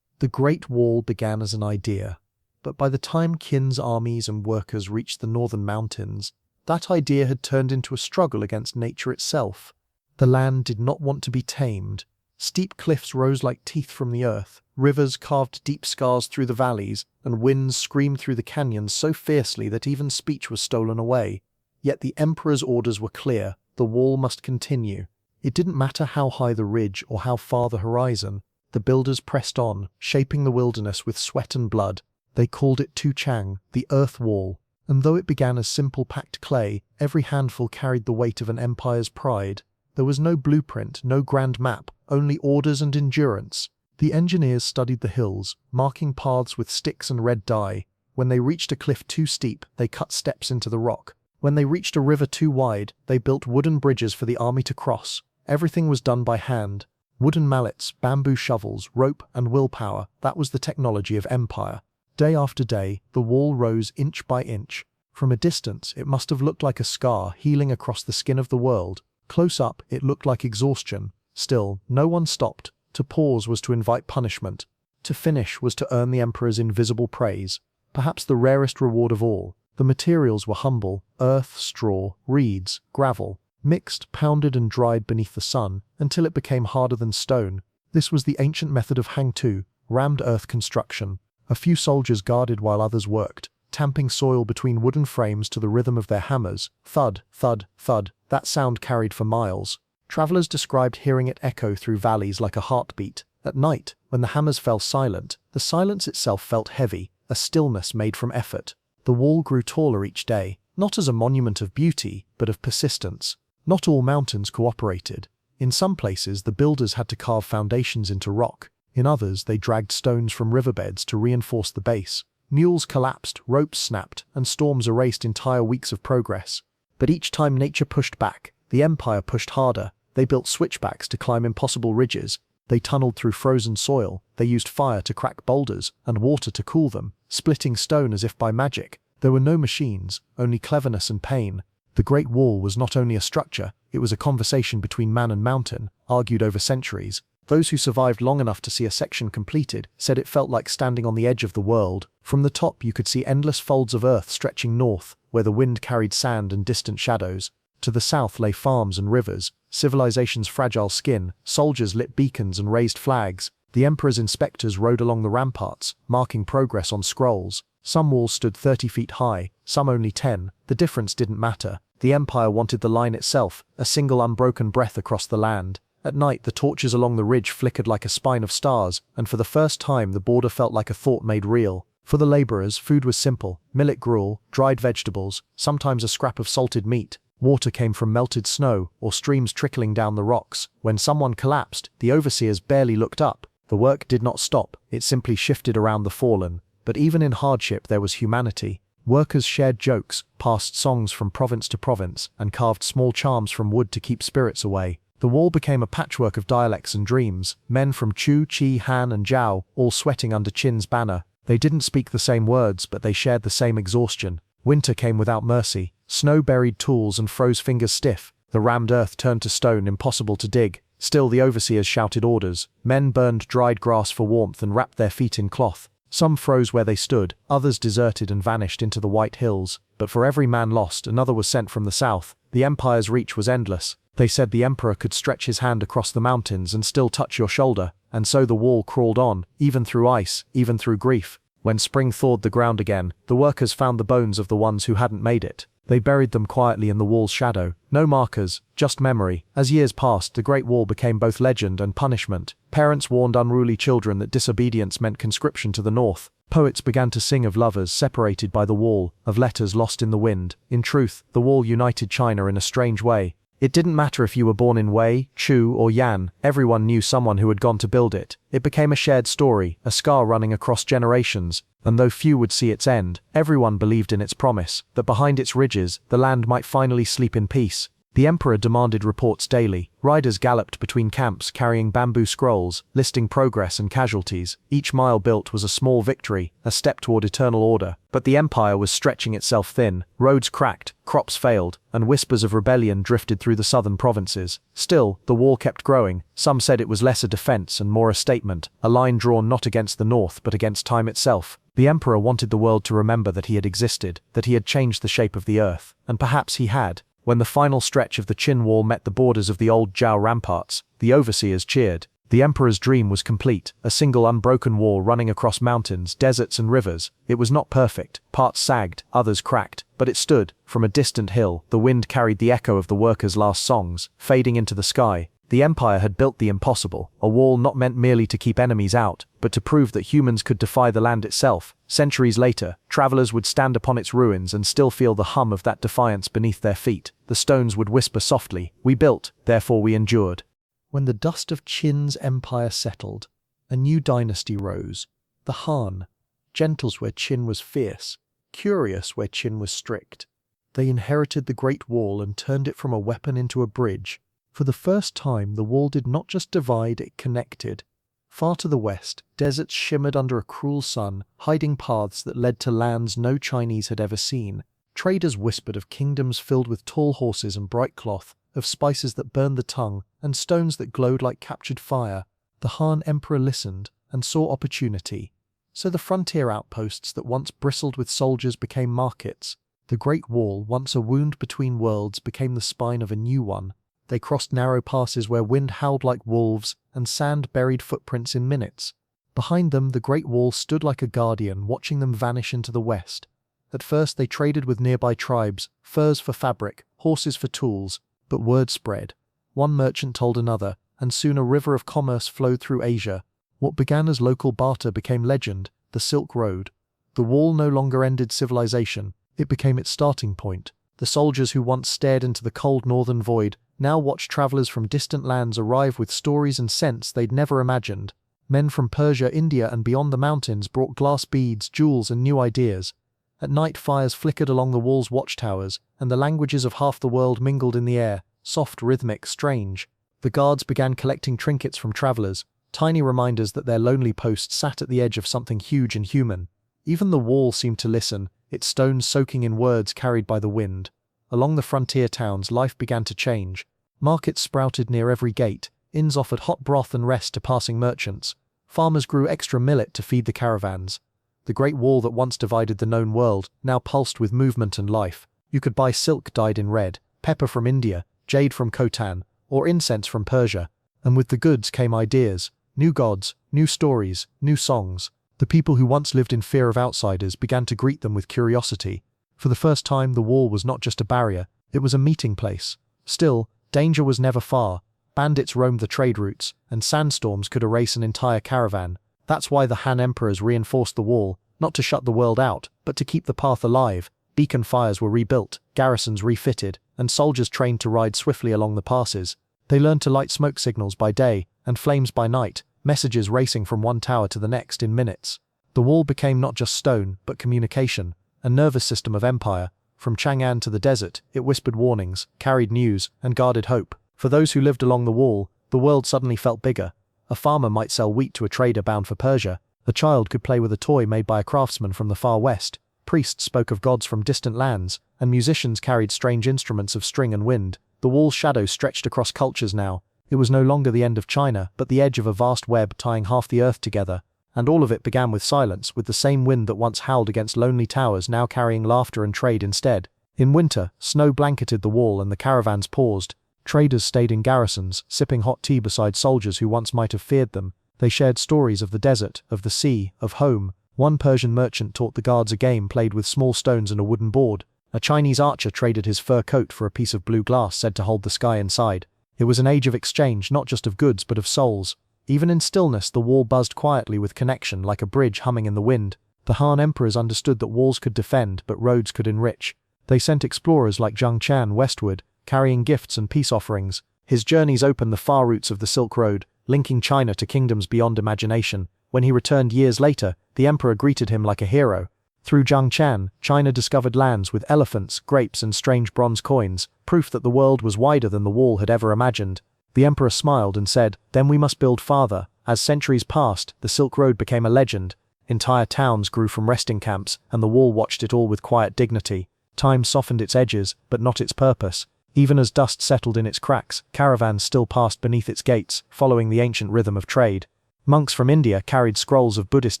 The Great Wall began as an idea, but by the time Qin's armies and workers reached the northern mountains, that idea had turned into a struggle against nature itself. The land did not want to be tamed. Steep cliffs rose like teeth from the earth, rivers carved deep scars through the valleys, and winds screamed through the canyons so fiercely that even speech was stolen away. Yet the emperor's orders were clear: the wall must continue. It didn't matter how high the ridge or how far the horizon. The builders pressed on, shaping the wilderness with sweat and blood. They called it Tuchang, the Earth Wall, and though it began as simple packed clay, every handful carried the weight of an empire's pride. There was no blueprint, no grand map, only orders and endurance. The engineers studied the hills, marking paths with sticks and red dye. When they reached a cliff too steep, they cut steps into the rock. When they reached a river too wide, they built wooden bridges for the army to cross. Everything was done by hand. Wooden mallets, bamboo shovels, rope, and willpower, that was the technology of empire. Day after day, the wall rose inch by inch. From a distance, it must have looked like a scar healing across the skin of the world. Close up, it looked like exhaustion. Still, no one stopped. To pause was to invite punishment. To finish was to earn the emperor's invisible praise. Perhaps the rarest reward of all. The materials were humble: earth, straw, reeds, gravel. Mixed, pounded and dried beneath the sun, until it became harder than stone. This was the ancient method of hangtu, rammed earth construction. A few soldiers guarded while others worked, tamping soil between wooden frames to the rhythm of their hammers. Thud, thud, thud, that sound carried for miles. Travelers described hearing it echo through valleys like a heartbeat. At night, when the hammers fell silent, the silence itself felt heavy, a stillness made from effort. The wall grew taller each day, not as a monument of beauty, but of persistence. Not all mountains cooperated. In some places, the builders had to carve foundations into rock. In others, they dragged stones from riverbeds to reinforce the base. Mules collapsed, ropes snapped, and storms erased entire weeks of progress. But each time nature pushed back, the empire pushed harder. They built switchbacks to climb impossible ridges. They tunneled through frozen soil. They used fire to crack boulders, and water to cool them, splitting stone as if by magic. There were no machines, only cleverness and pain. The Great Wall was not only a structure, it was a conversation between man and mountain, argued over centuries. Those who survived long enough to see a section completed said it felt like standing on the edge of the world. From the top you could see endless folds of earth stretching north, where the wind carried sand and distant shadows. To the south lay farms and rivers, civilization's fragile skin. Soldiers lit beacons and raised flags. The emperor's inspectors rode along the ramparts, marking progress on scrolls. Some walls stood 30 feet high, some only 10. The difference didn't matter. The empire wanted the line itself, a single unbroken breath across the land. At night, the torches along the ridge flickered like a spine of stars, and for the first time the border felt like a thought made real. For the laborers, food was simple: millet gruel, dried vegetables, sometimes a scrap of salted meat. Water came from melted snow or streams trickling down the rocks. When someone collapsed, the overseers barely looked up. The work did not stop, it simply shifted around the fallen. But even in hardship there was humanity. Workers shared jokes, passed songs from province to province, and carved small charms from wood to keep spirits away. The wall became a patchwork of dialects and dreams, men from Chu, Qi, Han and Zhao, all sweating under Qin's banner. They didn't speak the same words, but they shared the same exhaustion. Winter came without mercy. Snow buried tools and froze fingers stiff. The rammed earth turned to stone impossible to dig. Still, the overseers shouted orders. Men burned dried grass for warmth and wrapped their feet in cloth. Some froze where they stood, others deserted and vanished into the white hills. But for every man lost, another was sent from the south. The empire's reach was endless. They said the emperor could stretch his hand across the mountains and still touch your shoulder, and so the wall crawled on, even through ice, even through grief. When spring thawed the ground again, the workers found the bones of the ones who hadn't made it. They buried them quietly in the wall's shadow. No markers, just memory. As years passed, the Great Wall became both legend and punishment. Parents warned unruly children that disobedience meant conscription to the north. Poets began to sing of lovers separated by the wall, of letters lost in the wind. In truth, the wall united China in a strange way. It didn't matter if you were born in Wei, Chu, or Yan, everyone knew someone who had gone to build it. It became a shared story, a scar running across generations, and though few would see its end, everyone believed in its promise, that behind its ridges, the land might finally sleep in peace. The emperor demanded reports daily. Riders galloped between camps carrying bamboo scrolls, listing progress and casualties. Each mile built was a small victory, a step toward eternal order. But the empire was stretching itself thin. Roads cracked, crops failed, and whispers of rebellion drifted through the southern provinces. Still, the wall kept growing. Some said it was less a defense and more a statement, a line drawn not against the north but against time itself. The emperor wanted the world to remember that he had existed, that he had changed the shape of the earth. And perhaps he had. When the final stretch of the Qin Wall met the borders of the old Zhao ramparts, the overseers cheered. The emperor's dream was complete, a single unbroken wall running across mountains, deserts and rivers. It was not perfect, parts sagged, others cracked, but it stood. From a distant hill, the wind carried the echo of the workers' last songs, fading into the sky. The empire had built the impossible, a wall not meant merely to keep enemies out, but to prove that humans could defy the land itself. Centuries later, travelers would stand upon its ruins and still feel the hum of that defiance beneath their feet. The stones would whisper softly, "We built, therefore we endured." When the dust of Qin's empire settled, a new dynasty rose. The Han, gentles where Qin was fierce, curious where Qin was strict. They inherited the Great Wall and turned it from a weapon into a bridge. For the first time, the wall did not just divide, it connected. Far to the west, deserts shimmered under a cruel sun, hiding paths that led to lands no Chinese had ever seen. Traders whispered of kingdoms filled with tall horses and bright cloth, of spices that burned the tongue, and stones that glowed like captured fire. The Han emperor listened, and saw opportunity. So the frontier outposts that once bristled with soldiers became markets. The Great Wall, once a wound between worlds, became the spine of a new one. They crossed narrow passes where wind howled like wolves, and sand buried footprints in minutes. Behind them, the Great Wall stood like a guardian, watching them vanish into the west. At first they traded with nearby tribes, furs for fabric, horses for tools, but word spread. One merchant told another, and soon a river of commerce flowed through Asia. What began as local barter became legend, the Silk Road. The wall no longer ended civilization, it became its starting point. The soldiers who once stared into the cold northern void now watched travelers from distant lands arrive with stories and scents they'd never imagined. Men from Persia, India, and beyond the mountains brought glass beads, jewels, and new ideas. At night, fires flickered along the wall's watchtowers, and the languages of half the world mingled in the air, soft, rhythmic, strange. The guards began collecting trinkets from travelers, tiny reminders that their lonely post sat at the edge of something huge and human. Even the wall seemed to listen, its stones soaking in words carried by the wind. Along the frontier towns, life began to change. Markets sprouted near every gate, inns offered hot broth and rest to passing merchants. Farmers grew extra millet to feed the caravans. The Great Wall that once divided the known world now pulsed with movement and life. You could buy silk dyed in red, pepper from India, jade from Khotan, or incense from Persia. And with the goods came ideas, new gods, new stories, new songs. The people who once lived in fear of outsiders began to greet them with curiosity. For the first time, the wall was not just a barrier, it was a meeting place. Still, danger was never far. Bandits roamed the trade routes, and sandstorms could erase an entire caravan. That's why the Han emperors reinforced the wall, not to shut the world out, but to keep the path alive. Beacon fires were rebuilt, garrisons refitted, and soldiers trained to ride swiftly along the passes. They learned to light smoke signals by day, and flames by night, messages racing from one tower to the next in minutes. The wall became not just stone, but communication, a nervous system of empire. From Chang'an to the desert, it whispered warnings, carried news, and guarded hope. For those who lived along the wall, the world suddenly felt bigger. A farmer might sell wheat to a trader bound for Persia. A child could play with a toy made by a craftsman from the far west. Priests spoke of gods from distant lands, and musicians carried strange instruments of string and wind. The wall's shadow stretched across cultures now, It was no longer the end of China, but the edge of a vast web tying half the earth together, and all of it began with silence, with the same wind that once howled against lonely towers now carrying laughter and trade instead. In winter, snow blanketed the wall and the caravans paused. Traders stayed in garrisons, sipping hot tea beside soldiers who once might have feared them. They shared stories of the desert, of the sea, of home. One Persian merchant taught the guards a game played with small stones and a wooden board. A Chinese archer traded his fur coat for a piece of blue glass said to hold the sky inside. It was an age of exchange, not just of goods but of souls. Even in stillness, the wall buzzed quietly with connection, like a bridge humming in the wind. The Han emperors understood that walls could defend, but roads could enrich. They sent explorers like Zhang Qian westward, carrying gifts and peace offerings. His journeys opened the far routes of the Silk Road, linking China to kingdoms beyond imagination. When he returned years later, the emperor greeted him like a hero. Through Zhang Qian, China discovered lands with elephants, grapes and strange bronze coins, proof that the world was wider than the wall had ever imagined. The emperor smiled and said, "Then we must build farther." As centuries passed, the Silk Road became a legend. Entire towns grew from resting camps, and the wall watched it all with quiet dignity. Time softened its edges, but not its purpose. Even as dust settled in its cracks, caravans still passed beneath its gates, following the ancient rhythm of trade. Monks from India carried scrolls of Buddhist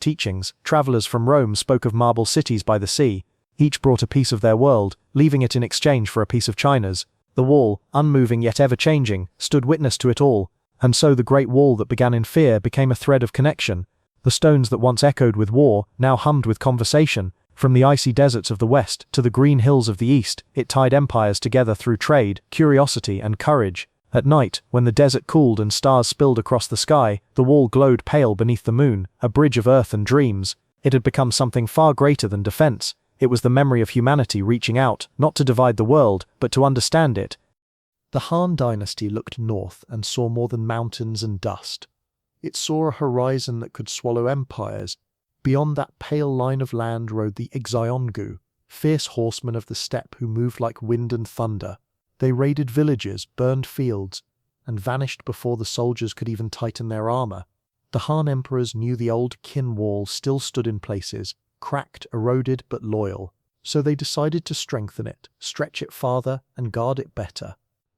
teachings, travelers from Rome spoke of marble cities by the sea. Each brought a piece of their world, leaving it in exchange for a piece of China's. The wall, unmoving yet ever-changing, stood witness to it all, and so the great wall that began in fear became a thread of connection. The stones that once echoed with war now hummed with conversation. From the icy deserts of the west to the green hills of the east, it tied empires together through trade, curiosity and courage. At night, when the desert cooled and stars spilled across the sky, the wall glowed pale beneath the moon, a bridge of earth and dreams. It had become something far greater than defense. It was the memory of humanity reaching out, not to divide the world, but to understand it. The Han dynasty looked north and saw more than mountains and dust. It saw a horizon that could swallow empires. Beyond that pale line of land rode the Xiongnu, fierce horsemen of the steppe who moved like wind and thunder. They raided villages, burned fields, and vanished before the soldiers could even tighten their armor. The Han emperors knew the old Qin wall still stood in places, cracked, eroded, but loyal. So they decided to strengthen it, stretch it farther, and guard it better.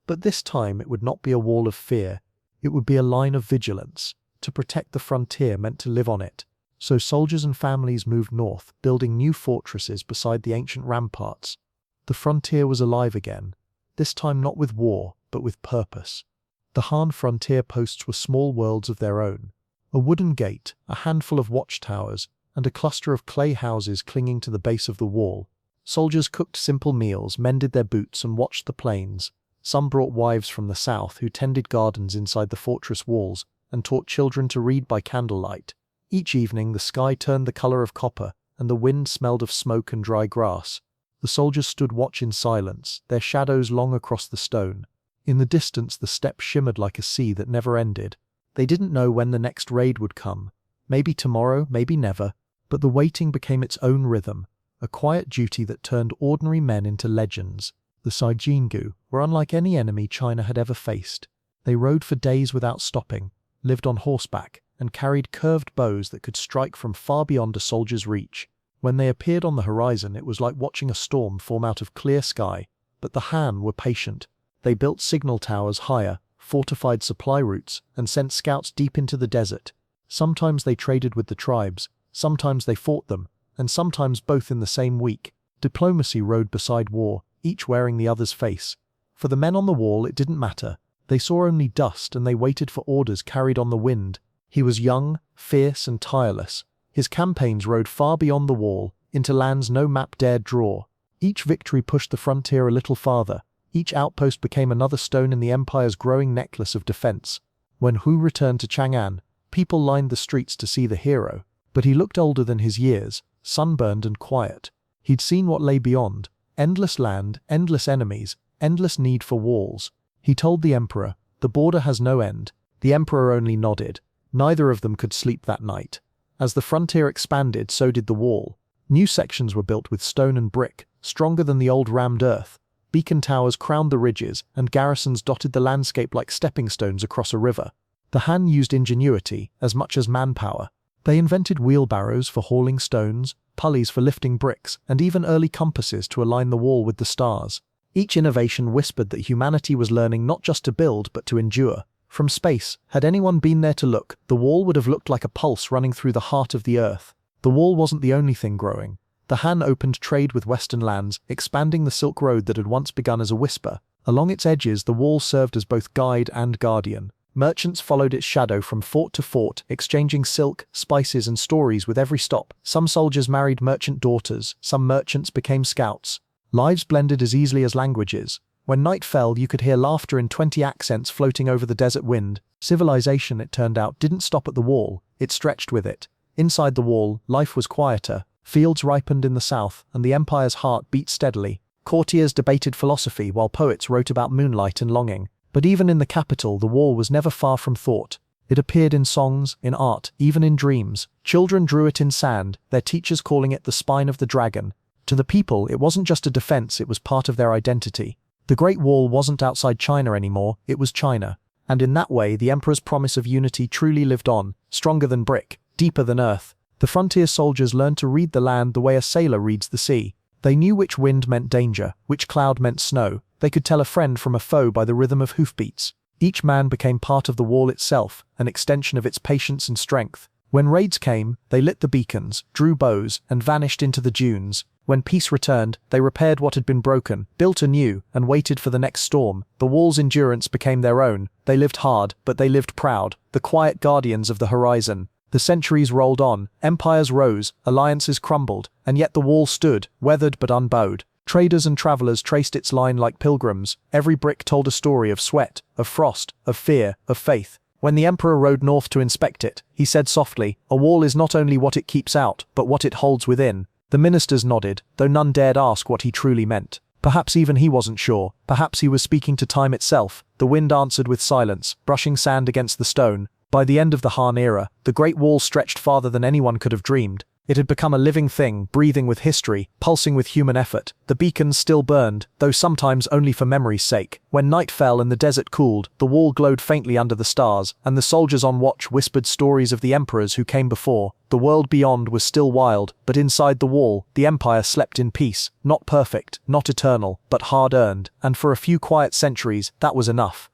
But this time it would not be a wall of fear. It would be a line of vigilance. To protect the frontier meant to live on it. So soldiers and families moved north, building new fortresses beside the ancient ramparts. The frontier was alive again. This time not with war, but with purpose. The Han frontier posts were small worlds of their own. A wooden gate, a handful of watchtowers, and a cluster of clay houses clinging to the base of the wall. Soldiers cooked simple meals, mended their boots, and watched the plains. Some brought wives from the south who tended gardens inside the fortress walls and taught children to read by candlelight. Each evening the sky turned the color of copper, and the wind smelled of smoke and dry grass. The soldiers stood watch in silence, their shadows long across the stone. In the distance the steppe shimmered like a sea that never ended. They didn't know when the next raid would come. Maybe tomorrow, maybe never. But the waiting became its own rhythm, a quiet duty that turned ordinary men into legends. The Xiongnu were unlike any enemy China had ever faced. They rode for days without stopping, lived on horseback, and carried curved bows that could strike from far beyond a soldier's reach. When they appeared on the horizon, it was like watching a storm form out of clear sky. But the Han were patient. They built signal towers higher, fortified supply routes, and sent scouts deep into the desert. Sometimes they traded with the tribes, sometimes they fought them, and sometimes both in the same week. Diplomacy rode beside war, each wearing the other's face. For the men on the wall it didn't matter. They saw only dust and they waited for orders carried on the wind. He was young, fierce and tireless. His campaigns rode far beyond the wall, into lands no map dared draw. Each victory pushed the frontier a little farther. Each outpost became another stone in the empire's growing necklace of defense. When Hu returned to Chang'an, people lined the streets to see the hero. But he looked older than his years, sunburned and quiet. He'd seen what lay beyond. Endless land, endless enemies, endless need for walls. He told the emperor, "The border has no end." The emperor only nodded. Neither of them could sleep that night. As the frontier expanded, so did the wall. New sections were built with stone and brick, stronger than the old rammed earth. Beacon towers crowned the ridges, and garrisons dotted the landscape like stepping stones across a river. The Han used ingenuity as much as manpower. They invented wheelbarrows for hauling stones, pulleys for lifting bricks, and even early compasses to align the wall with the stars. Each innovation whispered that humanity was learning not just to build but to endure. From space, had anyone been there to look, the wall would have looked like a pulse running through the heart of the earth. The wall wasn't the only thing growing. The Han opened trade with Western lands, expanding the Silk Road that had once begun as a whisper. Along its edges, the wall served as both guide and guardian. Merchants followed its shadow from fort to fort, exchanging silk, spices, and stories with every stop. Some soldiers married merchant daughters, some merchants became scouts. Lives blended as easily as languages. When night fell, you could hear laughter in 20 accents floating over the desert wind. Civilization, it turned out, didn't stop at the wall, it stretched with it. Inside the wall, life was quieter. Fields ripened in the south, and the empire's heart beat steadily. Courtiers debated philosophy while poets wrote about moonlight and longing. But even in the capital, the wall was never far from thought. It appeared in songs, in art, even in dreams. Children drew it in sand, their teachers calling it the spine of the dragon. To the people, it wasn't just a defense, it was part of their identity. The Great Wall wasn't outside China anymore, it was China. And in that way, the emperor's promise of unity truly lived on, stronger than brick, deeper than earth. The frontier soldiers learned to read the land the way a sailor reads the sea. They knew which wind meant danger, which cloud meant snow. They could tell a friend from a foe by the rhythm of hoofbeats. Each man became part of the wall itself, an extension of its patience and strength. When raids came, they lit the beacons, drew bows, and vanished into the dunes. When peace returned, they repaired what had been broken, built anew, and waited for the next storm. The wall's endurance became their own. They lived hard, but they lived proud, the quiet guardians of the horizon. The centuries rolled on, empires rose, alliances crumbled, and yet the wall stood, weathered but unbowed. Traders and travelers traced its line like pilgrims. Every brick told a story of sweat, of frost, of fear, of faith. When the emperor rode north to inspect it, he said softly, "A wall is not only what it keeps out, but what it holds within." The ministers nodded, though none dared ask what he truly meant. Perhaps even he wasn't sure. Perhaps he was speaking to time itself. The wind answered with silence, brushing sand against the stone. By the end of the Han era, the Great Wall stretched farther than anyone could have dreamed. It had become a living thing, breathing with history, pulsing with human effort. The beacons still burned, though sometimes only for memory's sake. When night fell and the desert cooled, the wall glowed faintly under the stars, and the soldiers on watch whispered stories of the emperors who came before. The world beyond was still wild, but inside the wall, the empire slept in peace, not perfect, not eternal, but hard-earned, and for a few quiet centuries, that was enough.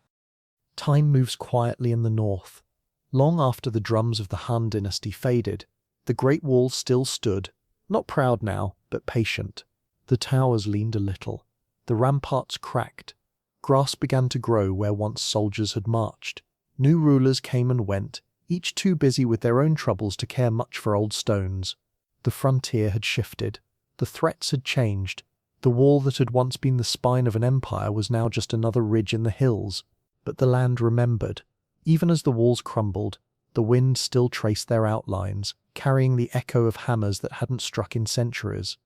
Time moves quietly in the north. Long after the drums of the Han dynasty faded, the Great Wall still stood, not proud now, but patient. The towers leaned a little. The ramparts cracked. Grass began to grow where once soldiers had marched. New rulers came and went, each too busy with their own troubles to care much for old stones. The frontier had shifted. The threats had changed. The wall that had once been the spine of an empire was now just another ridge in the hills. But the land remembered. Even as the walls crumbled, the wind still traced their outlines, carrying the echo of hammers that hadn't struck in centuries.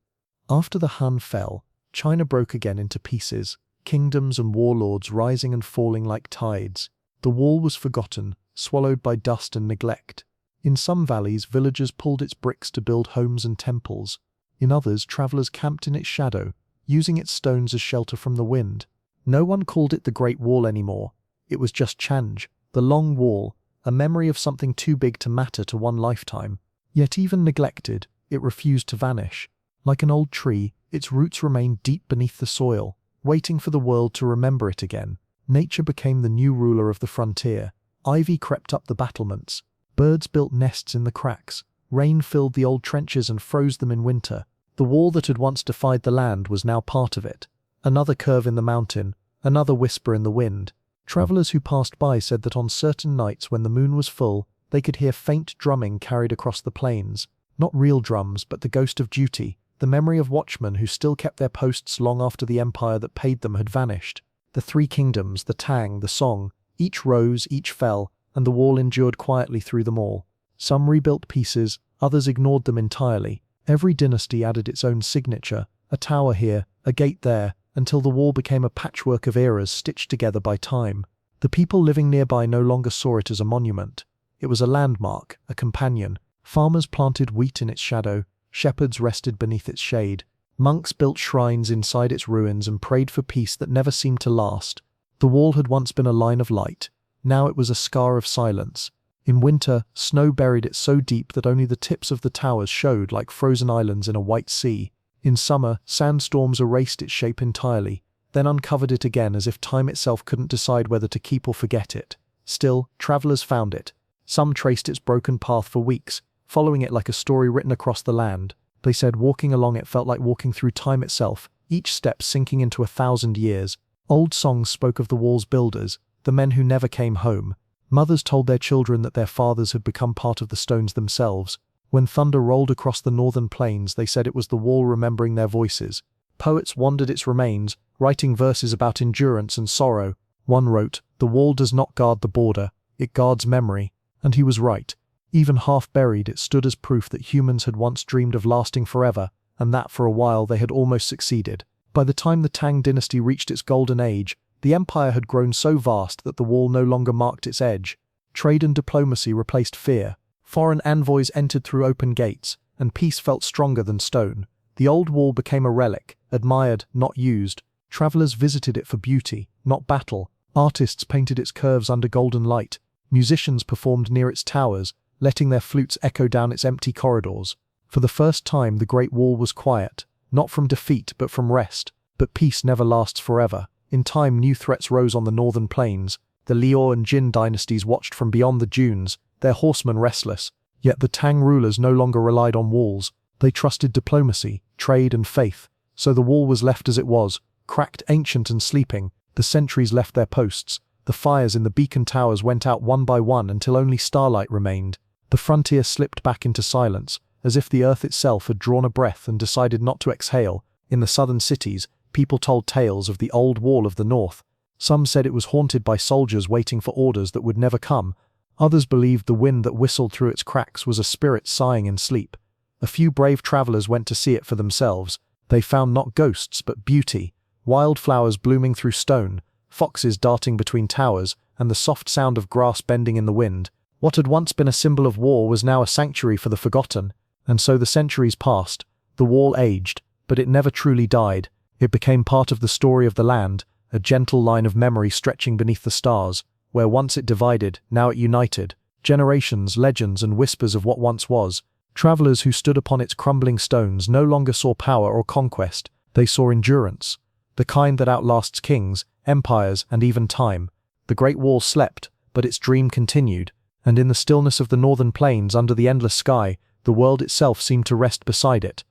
After the Han fell, China broke again into pieces, kingdoms and warlords rising and falling like tides. The wall was forgotten, swallowed by dust and neglect. In some valleys, villagers pulled its bricks to build homes and temples. In others, travelers camped in its shadow, using its stones as shelter from the wind. No one called it the Great Wall anymore. It was just Chanj, the Long Wall, a memory of something too big to matter to one lifetime. Yet even neglected, it refused to vanish. Like an old tree, its roots remained deep beneath the soil, waiting for the world to remember it again. Nature became the new ruler of the frontier. Ivy crept up the battlements. Birds built nests in the cracks. Rain filled the old trenches and froze them in winter. The wall that had once defied the land was now part of it. Another curve in the mountain, another whisper in the wind. Travelers who passed by said that on certain nights when the moon was full, they could hear faint drumming carried across the plains. Not real drums, but the ghost of duty, the memory of watchmen who still kept their posts long after the empire that paid them had vanished. The three kingdoms, the Tang, the Song, each rose, each fell, and the wall endured quietly through them all. Some rebuilt pieces, others ignored them entirely. Every dynasty added its own signature, a tower here, a gate there, until the wall became a patchwork of eras stitched together by time. The people living nearby no longer saw it as a monument. It was a landmark, a companion. Farmers planted wheat in its shadow, shepherds rested beneath its shade. Monks built shrines inside its ruins and prayed for peace that never seemed to last. The wall had once been a line of light. Now it was a scar of silence. In winter, snow buried it so deep that only the tips of the towers showed like frozen islands in a white sea. In summer, sandstorms erased its shape entirely, then uncovered it again as if time itself couldn't decide whether to keep or forget it. Still, travelers found it. Some traced its broken path for weeks, following it like a story written across the land. They said walking along it felt like walking through time itself, each step sinking into 1,000 years. Old songs spoke of the wall's builders, the men who never came home. Mothers told their children that their fathers had become part of the stones themselves. When thunder rolled across the northern plains, they said it was the wall remembering their voices. Poets wandered its remains, writing verses about endurance and sorrow. One wrote, "The wall does not guard the border, it guards memory." And he was right. Even half buried, it stood as proof that humans had once dreamed of lasting forever, and that for a while they had almost succeeded. By the time the Tang dynasty reached its golden age, the empire had grown so vast that the wall no longer marked its edge. Trade and diplomacy replaced fear. Foreign envoys entered through open gates, and peace felt stronger than stone. The old wall became a relic, admired, not used. Travelers visited it for beauty, not battle. Artists painted its curves under golden light. Musicians performed near its towers, letting their flutes echo down its empty corridors. For the first time, the Great Wall was quiet, not from defeat but from rest. But peace never lasts forever. In time, new threats rose on the northern plains. The Liao and Jin dynasties watched from beyond the dunes, their horsemen restless. Yet the Tang rulers no longer relied on walls. They trusted diplomacy, trade and faith. So the wall was left as it was, cracked, ancient and sleeping. The sentries left their posts. The fires in the beacon towers went out one by one until only starlight remained. The frontier slipped back into silence, as if the earth itself had drawn a breath and decided not to exhale. In the southern cities, people told tales of the old wall of the north. Some said it was haunted by soldiers waiting for orders that would never come. Others believed the wind that whistled through its cracks was a spirit sighing in sleep. A few brave travelers went to see it for themselves. They found not ghosts but beauty, wildflowers blooming through stone, foxes darting between towers, and the soft sound of grass bending in the wind. What had once been a symbol of war was now a sanctuary for the forgotten. And so the centuries passed. The wall aged, but it never truly died. It became part of the story of the land, a gentle line of memory stretching beneath the stars. Where once it divided, now it united. Generations, legends, and whispers of what once was. Travelers who stood upon its crumbling stones no longer saw power or conquest. They saw endurance. The kind that outlasts kings, empires, and even time. The Great Wall slept, but its dream continued. And in the stillness of the northern plains under the endless sky, the world itself seemed to rest beside it.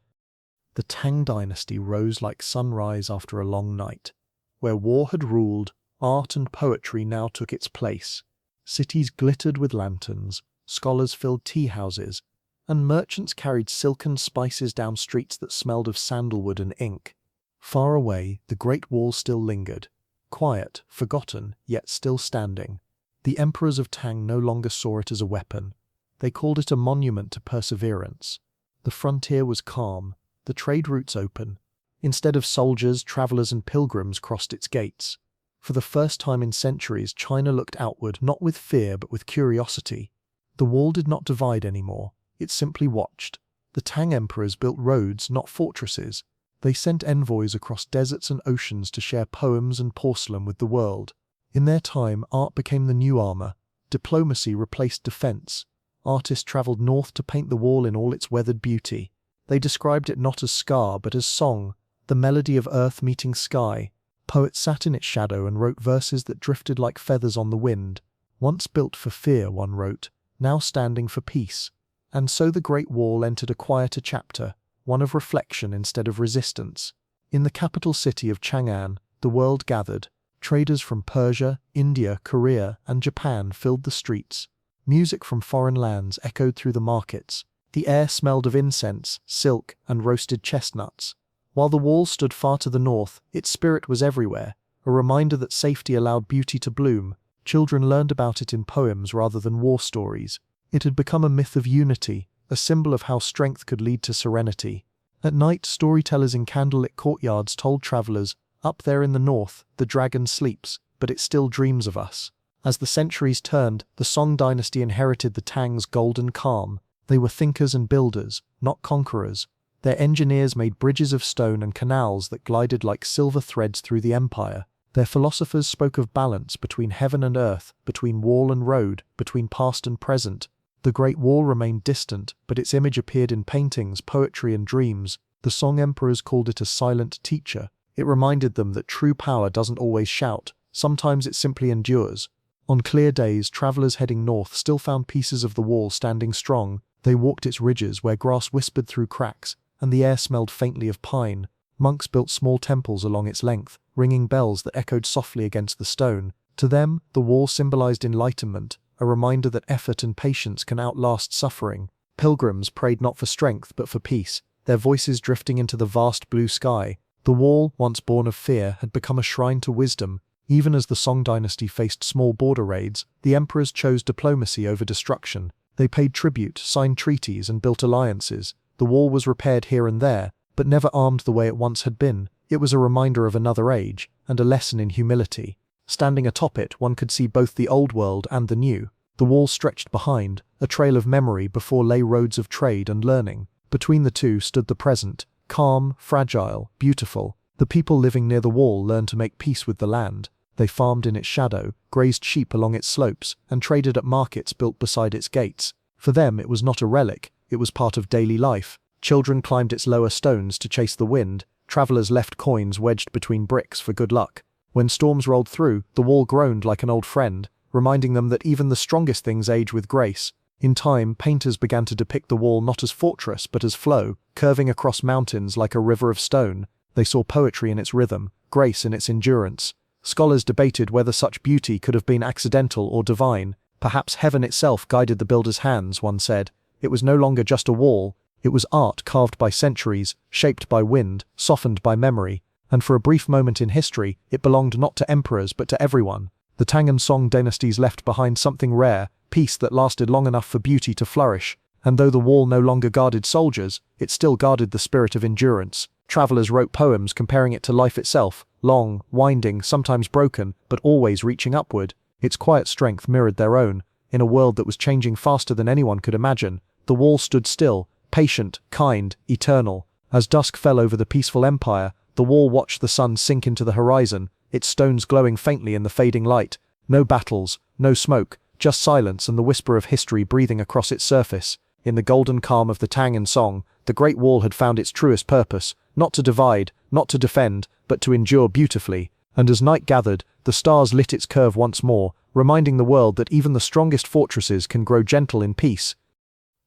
The Tang dynasty rose like sunrise after a long night. Where war had ruled, art and poetry now took its place. Cities glittered with lanterns, scholars filled tea houses, and merchants carried silken spices down streets that smelled of sandalwood and ink. Far away, the Great Wall still lingered, quiet, forgotten, yet still standing. The emperors of Tang no longer saw it as a weapon. They called it a monument to perseverance. The frontier was calm, the trade routes open. Instead of soldiers, travelers and pilgrims crossed its gates. For the first time in centuries, China looked outward, not with fear but with curiosity. The wall did not divide anymore, it simply watched. The Tang emperors built roads, not fortresses. They sent envoys across deserts and oceans to share poems and porcelain with the world. In their time, art became the new armor. Diplomacy replaced defense. Artists traveled north to paint the wall in all its weathered beauty. They described it not as scar but as song, the melody of earth meeting sky. Poets sat in its shadow and wrote verses that drifted like feathers on the wind. Once built for fear, one wrote, now standing for peace. And so the Great Wall entered a quieter chapter, one of reflection instead of resistance. In the capital city of Chang'an, the world gathered. Traders from Persia, India, Korea, and Japan filled the streets. Music from foreign lands echoed through the markets. The air smelled of incense, silk, and roasted chestnuts. While the wall stood far to the north, its spirit was everywhere, a reminder that safety allowed beauty to bloom. Children learned about it in poems rather than war stories. It had become a myth of unity, a symbol of how strength could lead to serenity. At night, storytellers in candlelit courtyards told travelers, "Up there in the north, the dragon sleeps, but it still dreams of us." As the centuries turned, the Song dynasty inherited the Tang's golden calm. They were thinkers and builders, not conquerors. Their engineers made bridges of stone and canals that glided like silver threads through the empire. Their philosophers spoke of balance between heaven and earth, between wall and road, between past and present. The Great Wall remained distant, but its image appeared in paintings, poetry, and dreams. The Song emperors called it a silent teacher. It reminded them that true power doesn't always shout. Sometimes it simply endures. On clear days, travelers heading north still found pieces of the wall standing strong. They walked its ridges where grass whispered through cracks, and the air smelled faintly of pine. Monks built small temples along its length, ringing bells that echoed softly against the stone. To them, the wall symbolized enlightenment, a reminder that effort and patience can outlast suffering. Pilgrims prayed not for strength but for peace, their voices drifting into the vast blue sky. The wall, once born of fear, had become a shrine to wisdom. Even as the Song dynasty faced small border raids, the emperors chose diplomacy over destruction. They paid tribute, signed treaties, and built alliances. The wall was repaired here and there, but never armed the way it once had been. It was a reminder of another age, and a lesson in humility. Standing atop it, one could see both the old world and the new. The wall stretched behind, a trail of memory before lay roads of trade and learning. Between the two stood the present, calm, fragile, beautiful. The people living near the wall learned to make peace with the land. They farmed in its shadow, grazed sheep along its slopes, and traded at markets built beside its gates. For them it was not a relic, it was part of daily life. Children climbed its lower stones to chase the wind. Travelers left coins wedged between bricks for good luck. When storms rolled through, the wall groaned like an old friend, reminding them that even the strongest things age with grace. In time, painters began to depict the wall not as fortress but as flow, curving across mountains like a river of stone. They saw poetry in its rhythm, grace in its endurance. Scholars debated whether such beauty could have been accidental or divine. Perhaps heaven itself guided the builder's hands, one said. It was no longer just a wall, it was art carved by centuries, shaped by wind, softened by memory. And for a brief moment in history, it belonged not to emperors but to everyone. The Tang and Song dynasties left behind something rare, peace that lasted long enough for beauty to flourish. And though the wall no longer guarded soldiers, it still guarded the spirit of endurance. Travelers wrote poems comparing it to life itself, long, winding, sometimes broken, but always reaching upward. Its quiet strength mirrored their own. In a world that was changing faster than anyone could imagine, the wall stood still, patient, kind, eternal. As dusk fell over the peaceful empire, the wall watched the sun sink into the horizon, its stones glowing faintly in the fading light. No battles, no smoke, just silence and the whisper of history breathing across its surface. In the golden calm of the Tang and Song, the Great Wall had found its truest purpose, not to divide, not to defend, but to endure beautifully. And as night gathered, the stars lit its curve once more, reminding the world that even the strongest fortresses can grow gentle in peace.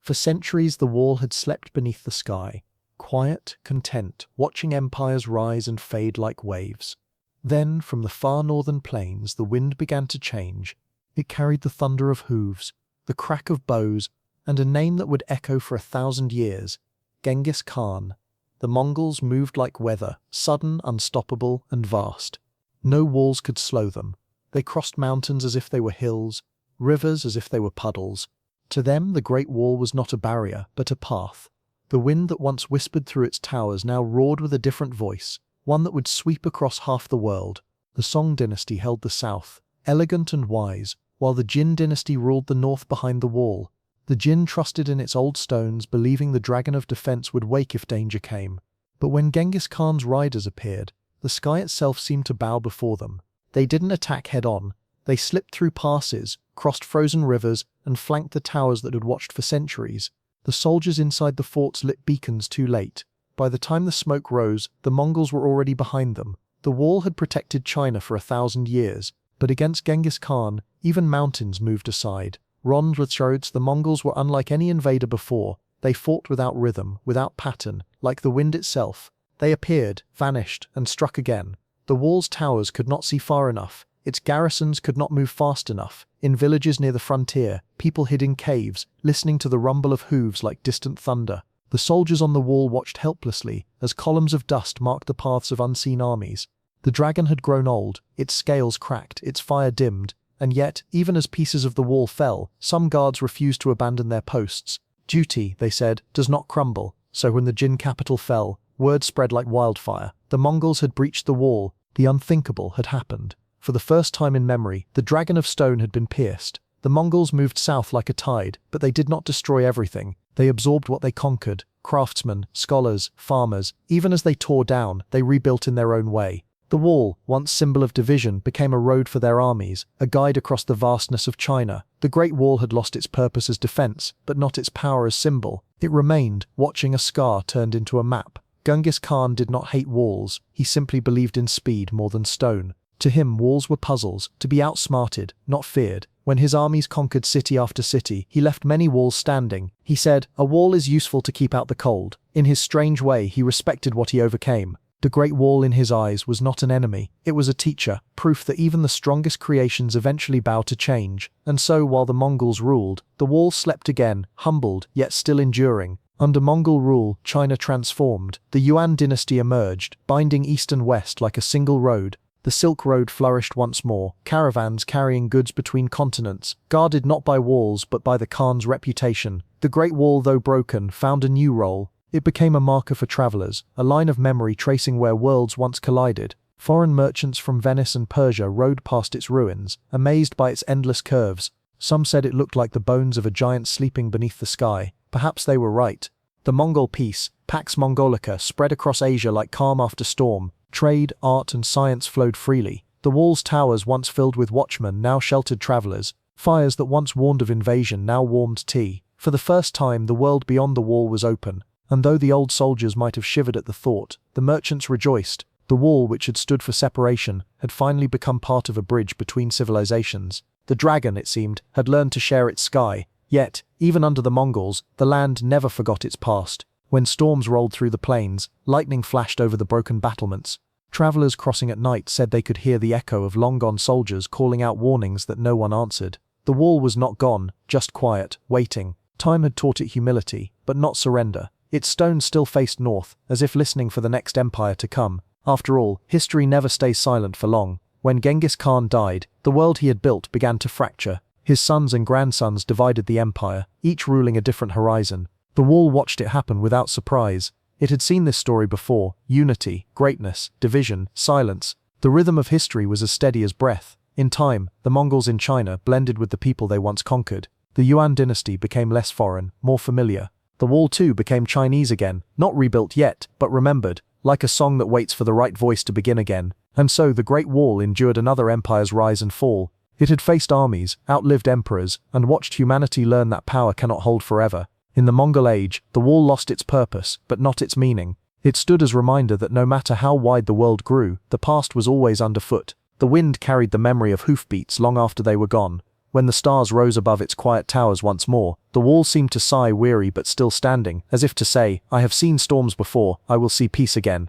For centuries the wall had slept beneath the sky, quiet, content, watching empires rise and fade like waves. Then, from the far northern plains, the wind began to change. It carried the thunder of hooves, the crack of bows, and a name that would echo for 1,000 years, Genghis Khan. The Mongols moved like weather, sudden, unstoppable, and vast. No walls could slow them. They crossed mountains as if they were hills, rivers as if they were puddles. To them, the Great Wall was not a barrier, but a path. The wind that once whispered through its towers now roared with a different voice, one that would sweep across half the world. The Song dynasty held the south, elegant and wise, while the Jin dynasty ruled the north behind the wall. The Jin trusted in its old stones, believing the dragon of defense would wake if danger came. But when Genghis Khan's riders appeared, the sky itself seemed to bow before them. They didn't attack head-on. They slipped through passes, crossed frozen rivers, and flanked the towers that had watched for centuries. The soldiers inside the forts lit beacons too late. By the time the smoke rose, the Mongols were already behind them. The wall had protected China for 1,000 years, but against Genghis Khan, even mountains moved aside. Armed with chariots, the Mongols were unlike any invader before. They fought without rhythm, without pattern, like the wind itself. They appeared, vanished, and struck again. The wall's towers could not see far enough. Its garrisons could not move fast enough. In villages near the frontier, people hid in caves, listening to the rumble of hooves like distant thunder. The soldiers on the wall watched helplessly, as columns of dust marked the paths of unseen armies. The dragon had grown old, its scales cracked, its fire dimmed, and yet, even as pieces of the wall fell, some guards refused to abandon their posts. Duty, they said, does not crumble. So when the Jin capital fell, word spread like wildfire. The Mongols had breached the wall. The unthinkable had happened. For the first time in memory, the dragon of stone had been pierced. The Mongols moved south like a tide, but they did not destroy everything. They absorbed what they conquered. Craftsmen, scholars, farmers. Even as they tore down, they rebuilt in their own way. The wall, once symbol of division, became a road for their armies, a guide across the vastness of China. The Great Wall had lost its purpose as defense, but not its power as symbol. It remained, watching a scar turned into a map. Genghis Khan did not hate walls, he simply believed in speed more than stone. To him, walls were puzzles, to be outsmarted, not feared. When his armies conquered city after city, he left many walls standing. He said, "A wall is useful to keep out the cold." In his strange way, he respected what he overcame. The Great Wall in his eyes was not an enemy, it was a teacher, proof that even the strongest creations eventually bow to change. And so, while the Mongols ruled, the wall slept again, humbled, yet still enduring. Under Mongol rule, China transformed. The Yuan dynasty emerged, binding east and west like a single road. The Silk Road flourished once more, caravans carrying goods between continents, guarded not by walls but by the Khan's reputation. The Great Wall, though broken, found a new role. It became a marker for travelers, a line of memory tracing where worlds once collided. Foreign merchants from Venice and Persia rode past its ruins, amazed by its endless curves. Some said it looked like the bones of a giant sleeping beneath the sky. Perhaps they were right. The Mongol peace, Pax Mongolica, spread across Asia like calm after storm. Trade, art and science flowed freely. The wall's towers, once filled with watchmen, now sheltered travelers. Fires that once warned of invasion now warmed tea. For the first time, the world beyond the wall was open. And though the old soldiers might have shivered at the thought, the merchants rejoiced. The wall, which had stood for separation, had finally become part of a bridge between civilizations. The dragon, it seemed, had learned to share its sky. Yet, even under the Mongols, the land never forgot its past. When storms rolled through the plains, lightning flashed over the broken battlements. Travelers crossing at night said they could hear the echo of long-gone soldiers calling out warnings that no one answered. The wall was not gone, just quiet, waiting. Time had taught it humility, but not surrender. Its stones still faced north, as if listening for the next empire to come. After all, history never stays silent for long. When Genghis Khan died, the world he had built began to fracture. His sons and grandsons divided the empire, each ruling a different horizon. The wall watched it happen without surprise. It had seen this story before: unity, greatness, division, silence. The rhythm of history was as steady as breath. In time, the Mongols in China blended with the people they once conquered. The Yuan dynasty became less foreign, more familiar. The wall too became Chinese again, not rebuilt yet, but remembered, like a song that waits for the right voice to begin again. And so the Great Wall endured another empire's rise and fall. It had faced armies, outlived emperors, and watched humanity learn that power cannot hold forever. In the Mongol age, the wall lost its purpose, but not its meaning. It stood as a reminder that no matter how wide the world grew, the past was always underfoot. The wind carried the memory of hoofbeats long after they were gone. When the stars rose above its quiet towers once more, the wall seemed to sigh, weary but still standing, as if to say, "I have seen storms before, I will see peace again."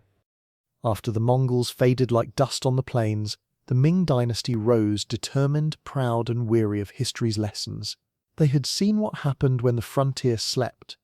After the Mongols faded like dust on the plains, the Ming dynasty rose, determined, proud and weary of history's lessons. They had seen what happened when the frontier slept.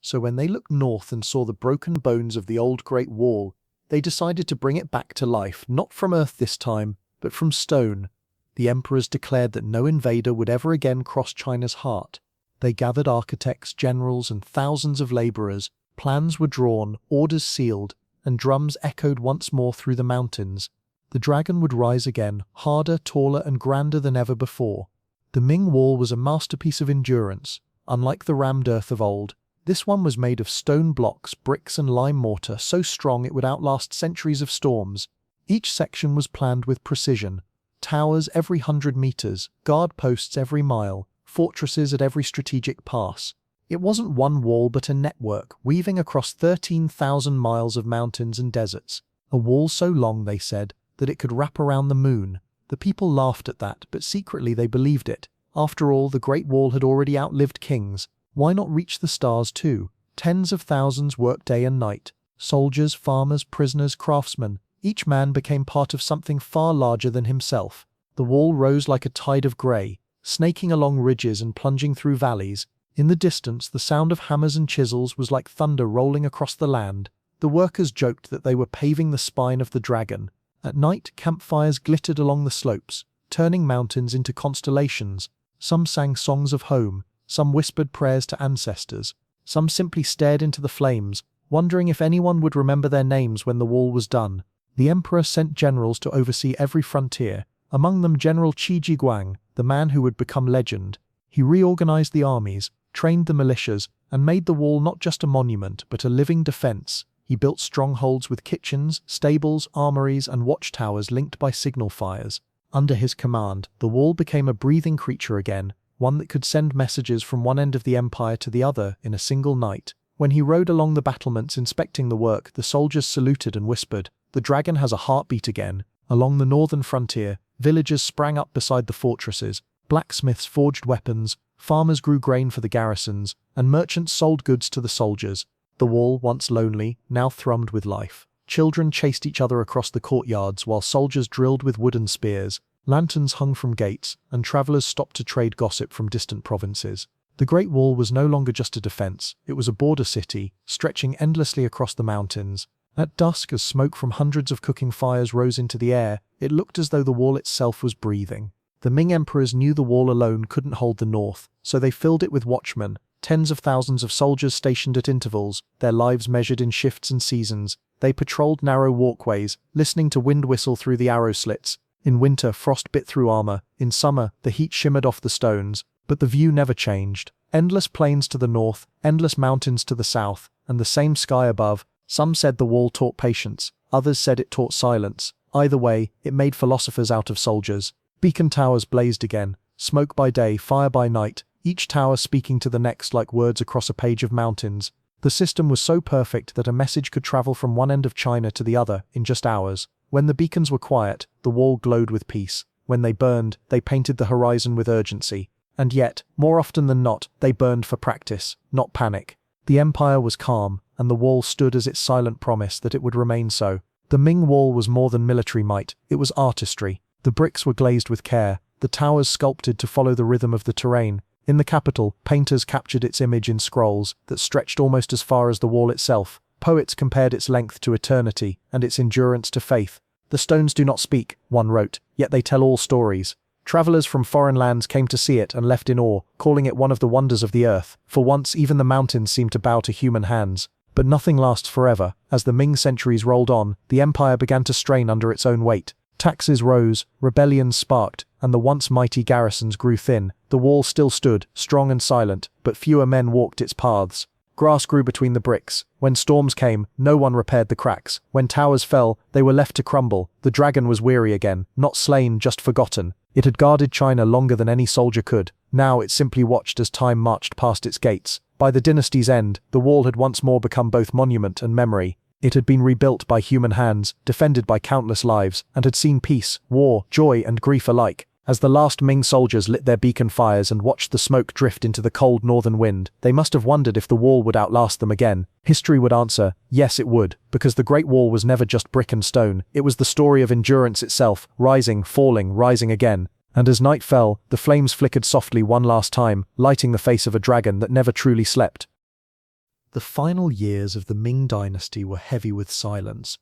So when they looked north and saw the broken bones of the old Great Wall, they decided to bring it back to life, not from earth this time, but from stone. The emperors declared that no invader would ever again cross China's heart. They gathered architects, generals, and thousands of laborers. Plans were drawn, orders sealed, and drums echoed once more through the mountains. The dragon would rise again, harder, taller, and grander than ever before. The Ming Wall was a masterpiece of endurance. Unlike the rammed earth of old, this one was made of stone blocks, bricks, and lime mortar, so strong it would outlast centuries of storms. Each section was planned with precision. Towers every 100 meters, guard posts every mile, fortresses at every strategic pass. It wasn't one wall but a network, weaving across 13,000 miles of mountains and deserts. A wall so long, they said, that it could wrap around the moon. The people laughed at that, but secretly they believed it. After all, the Great Wall had already outlived kings. Why not reach the stars too? Tens of thousands worked day and night. Soldiers, farmers, prisoners, craftsmen. Each man became part of something far larger than himself. The wall rose like a tide of grey, snaking along ridges and plunging through valleys. In the distance, the sound of hammers and chisels was like thunder rolling across the land. The workers joked that they were paving the spine of the dragon. At night, campfires glittered along the slopes, turning mountains into constellations. Some sang songs of home, some whispered prayers to ancestors, some simply stared into the flames, wondering if anyone would remember their names when the wall was done. The emperor sent generals to oversee every frontier, among them General Qi Jiguang, the man who would become legend. He reorganized the armies, trained the militias, and made the wall not just a monument but a living defense. He built strongholds with kitchens, stables, armories, and watchtowers linked by signal fires. Under his command, the wall became a breathing creature again, one that could send messages from one end of the empire to the other in a single night. When he rode along the battlements inspecting the work, the soldiers saluted and whispered, "The dragon has a heartbeat again." Along the northern frontier, villages sprang up beside the fortresses, blacksmiths forged weapons, farmers grew grain for the garrisons, and merchants sold goods to the soldiers. The wall, once lonely, now thrummed with life. Children chased each other across the courtyards while soldiers drilled with wooden spears. Lanterns hung from gates, and travelers stopped to trade gossip from distant provinces. The Great Wall was no longer just a defense, it was a border city, stretching endlessly across the mountains. At dusk, as smoke from hundreds of cooking fires rose into the air, it looked as though the wall itself was breathing. The Ming emperors knew the wall alone couldn't hold the north, so they filled it with watchmen, tens of thousands of soldiers stationed at intervals, their lives measured in shifts and seasons. They patrolled narrow walkways, listening to wind whistle through the arrow slits. In winter, frost bit through armor. In summer, the heat shimmered off the stones. But the view never changed. Endless plains to the north, endless mountains to the south, and the same sky above. Some said the wall taught patience, others said it taught silence. Either way, it made philosophers out of soldiers. Beacon towers blazed again, smoke by day, fire by night, each tower speaking to the next like words across a page of mountains. The system was so perfect that a message could travel from one end of China to the other in just hours. When the beacons were quiet, the wall glowed with peace. When they burned, they painted the horizon with urgency. And yet, more often than not, they burned for practice, not panic. The empire was calm, and the wall stood as its silent promise that it would remain so. The Ming Wall was more than military might, it was artistry. The bricks were glazed with care, the towers sculpted to follow the rhythm of the terrain. In the capital, painters captured its image in scrolls that stretched almost as far as the wall itself. Poets compared its length to eternity, and its endurance to faith. The stones do not speak, one wrote, yet they tell all stories. Travelers from foreign lands came to see it and left in awe, calling it one of the wonders of the earth. For once, even the mountains seemed to bow to human hands. But nothing lasts forever. As the Ming centuries rolled on, the empire began to strain under its own weight. Taxes rose, rebellions sparked, and the once mighty garrisons grew thin. The wall still stood, strong and silent, but fewer men walked its paths. Grass grew between the bricks. When storms came, no one repaired the cracks. When towers fell, they were left to crumble. The dragon was weary again, not slain, just forgotten. It had guarded China longer than any soldier could. Now it simply watched as time marched past its gates. By the dynasty's end, the wall had once more become both monument and memory. It had been rebuilt by human hands, defended by countless lives, and had seen peace, war, joy, and grief alike. As the last Ming soldiers lit their beacon fires and watched the smoke drift into the cold northern wind, they must have wondered if the wall would outlast them again. History would answer, yes it would, because the Great Wall was never just brick and stone, it was the story of endurance itself, rising, falling, rising again. And as night fell, the flames flickered softly one last time, lighting the face of a dragon that never truly slept. The final years of the Ming dynasty were heavy with silence.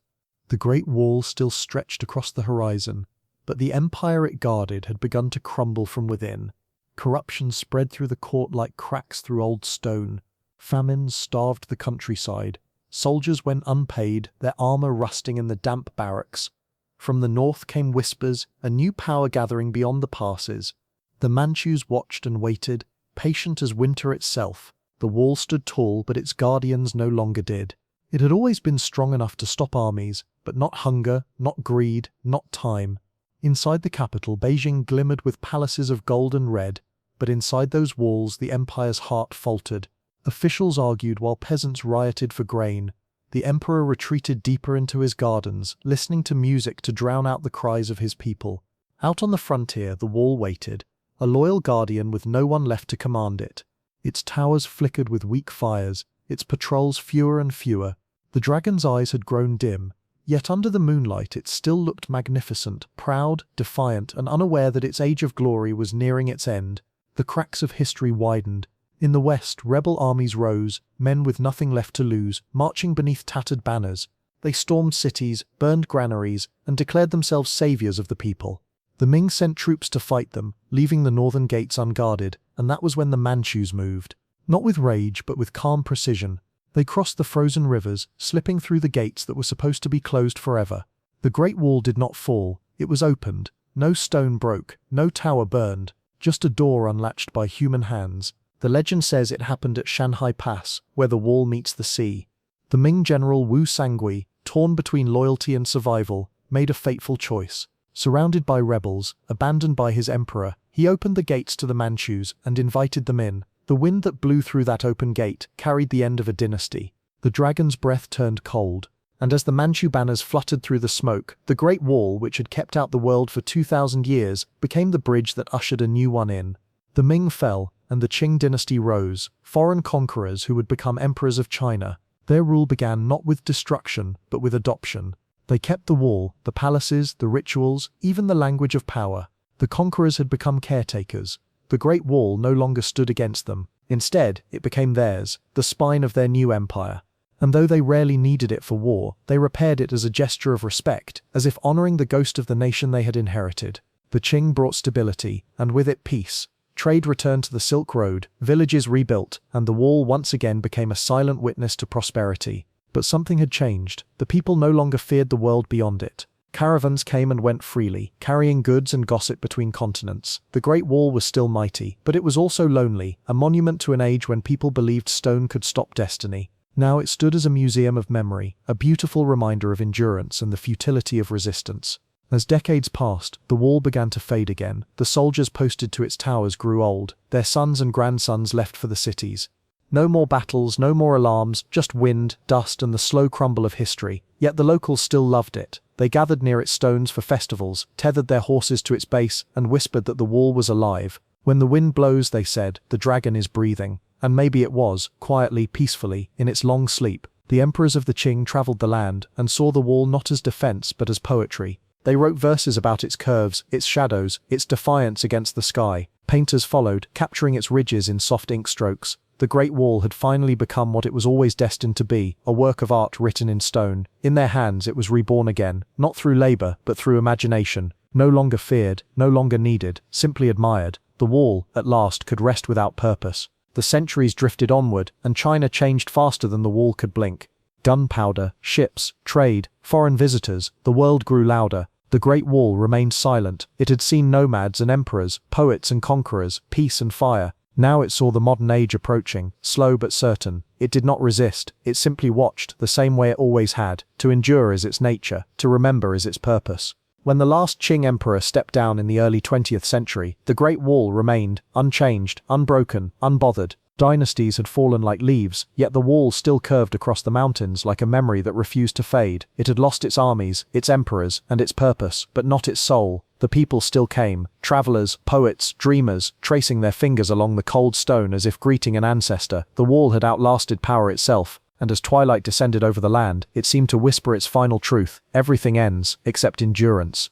The Great Wall still stretched across the horizon, but the empire it guarded had begun to crumble from within. Corruption spread through the court like cracks through old stone. Famines starved the countryside. Soldiers went unpaid, their armor rusting in the damp barracks. From the north came whispers, a new power gathering beyond the passes. The Manchus watched and waited, patient as winter itself. The wall stood tall, but its guardians no longer did. It had always been strong enough to stop armies, but not hunger, not greed, not time. Inside the capital, Beijing glimmered with palaces of gold and red, but inside those walls the empire's heart faltered. Officials argued while peasants rioted for grain. The emperor retreated deeper into his gardens, listening to music to drown out the cries of his people. Out on the frontier, the wall waited, a loyal guardian with no one left to command it. Its towers flickered with weak fires, its patrols fewer and fewer. The dragon's eyes had grown dim, yet under the moonlight it still looked magnificent, proud, defiant, and unaware that its age of glory was nearing its end. The cracks of history widened. In the west, rebel armies rose, men with nothing left to lose, marching beneath tattered banners. They stormed cities, burned granaries, and declared themselves saviors of the people. The Ming sent troops to fight them, leaving the northern gates unguarded, and that was when the Manchus moved. Not with rage, but with calm precision. They crossed the frozen rivers, slipping through the gates that were supposed to be closed forever. The Great Wall did not fall, it was opened. No stone broke, no tower burned, just a door unlatched by human hands. The legend says it happened at Shanhai Pass, where the wall meets the sea. The Ming general Wu Sangui, torn between loyalty and survival, made a fateful choice. Surrounded by rebels, abandoned by his emperor, he opened the gates to the Manchus and invited them in. The wind that blew through that open gate carried the end of a dynasty. The dragon's breath turned cold, and as the Manchu banners fluttered through the smoke, the Great Wall, which had kept out the world for 2,000 years, became the bridge that ushered a new one in. The Ming fell, and the Qing dynasty rose, foreign conquerors who would become emperors of China. Their rule began not with destruction, but with adoption. They kept the wall, the palaces, the rituals, even the language of power. The conquerors had become caretakers. The Great Wall no longer stood against them. Instead, it became theirs, the spine of their new empire. And though they rarely needed it for war, they repaired it as a gesture of respect, as if honoring the ghost of the nation they had inherited. The Qing brought stability, and with it peace. Trade returned to the Silk Road, villages rebuilt, and the wall once again became a silent witness to prosperity. But something had changed. The people no longer feared the world beyond it. Caravans came and went freely, carrying goods and gossip between continents. The Great Wall was still mighty, but it was also lonely, a monument to an age when people believed stone could stop destiny. Now it stood as a museum of memory, a beautiful reminder of endurance and the futility of resistance. As decades passed, the wall began to fade again. The soldiers posted to its towers grew old. Their sons and grandsons left for the cities. No more battles, no more alarms, just wind, dust, and the slow crumble of history. Yet the locals still loved it. They gathered near its stones for festivals, tethered their horses to its base, and whispered that the wall was alive. When the wind blows, they said, the dragon is breathing. And maybe it was, quietly, peacefully, in its long sleep. The emperors of the Qing traveled the land, and saw the wall not as defense but as poetry. They wrote verses about its curves, its shadows, its defiance against the sky. Painters followed, capturing its ridges in soft ink strokes. The Great Wall had finally become what it was always destined to be, a work of art written in stone. In their hands it was reborn again, not through labor, but through imagination. No longer feared, no longer needed, simply admired. The wall, at last, could rest without purpose. The centuries drifted onward, and China changed faster than the wall could blink. Gunpowder, ships, trade, foreign visitors, the world grew louder. The Great Wall remained silent. It had seen nomads and emperors, poets and conquerors, peace and fire. Now it saw the modern age approaching, slow but certain. It did not resist, it simply watched, the same way it always had. To endure is its nature, to remember is its purpose. When the last Qing emperor stepped down in the early 20th century, the Great Wall remained, unchanged, unbroken, unbothered. Dynasties had fallen like leaves, yet the wall still curved across the mountains like a memory that refused to fade. It had lost its armies, its emperors, and its purpose, but not its soul. The people still came, travelers, poets, dreamers, tracing their fingers along the cold stone as if greeting an ancestor. The wall had outlasted power itself, and as twilight descended over the land, it seemed to whisper its final truth: everything ends, except endurance.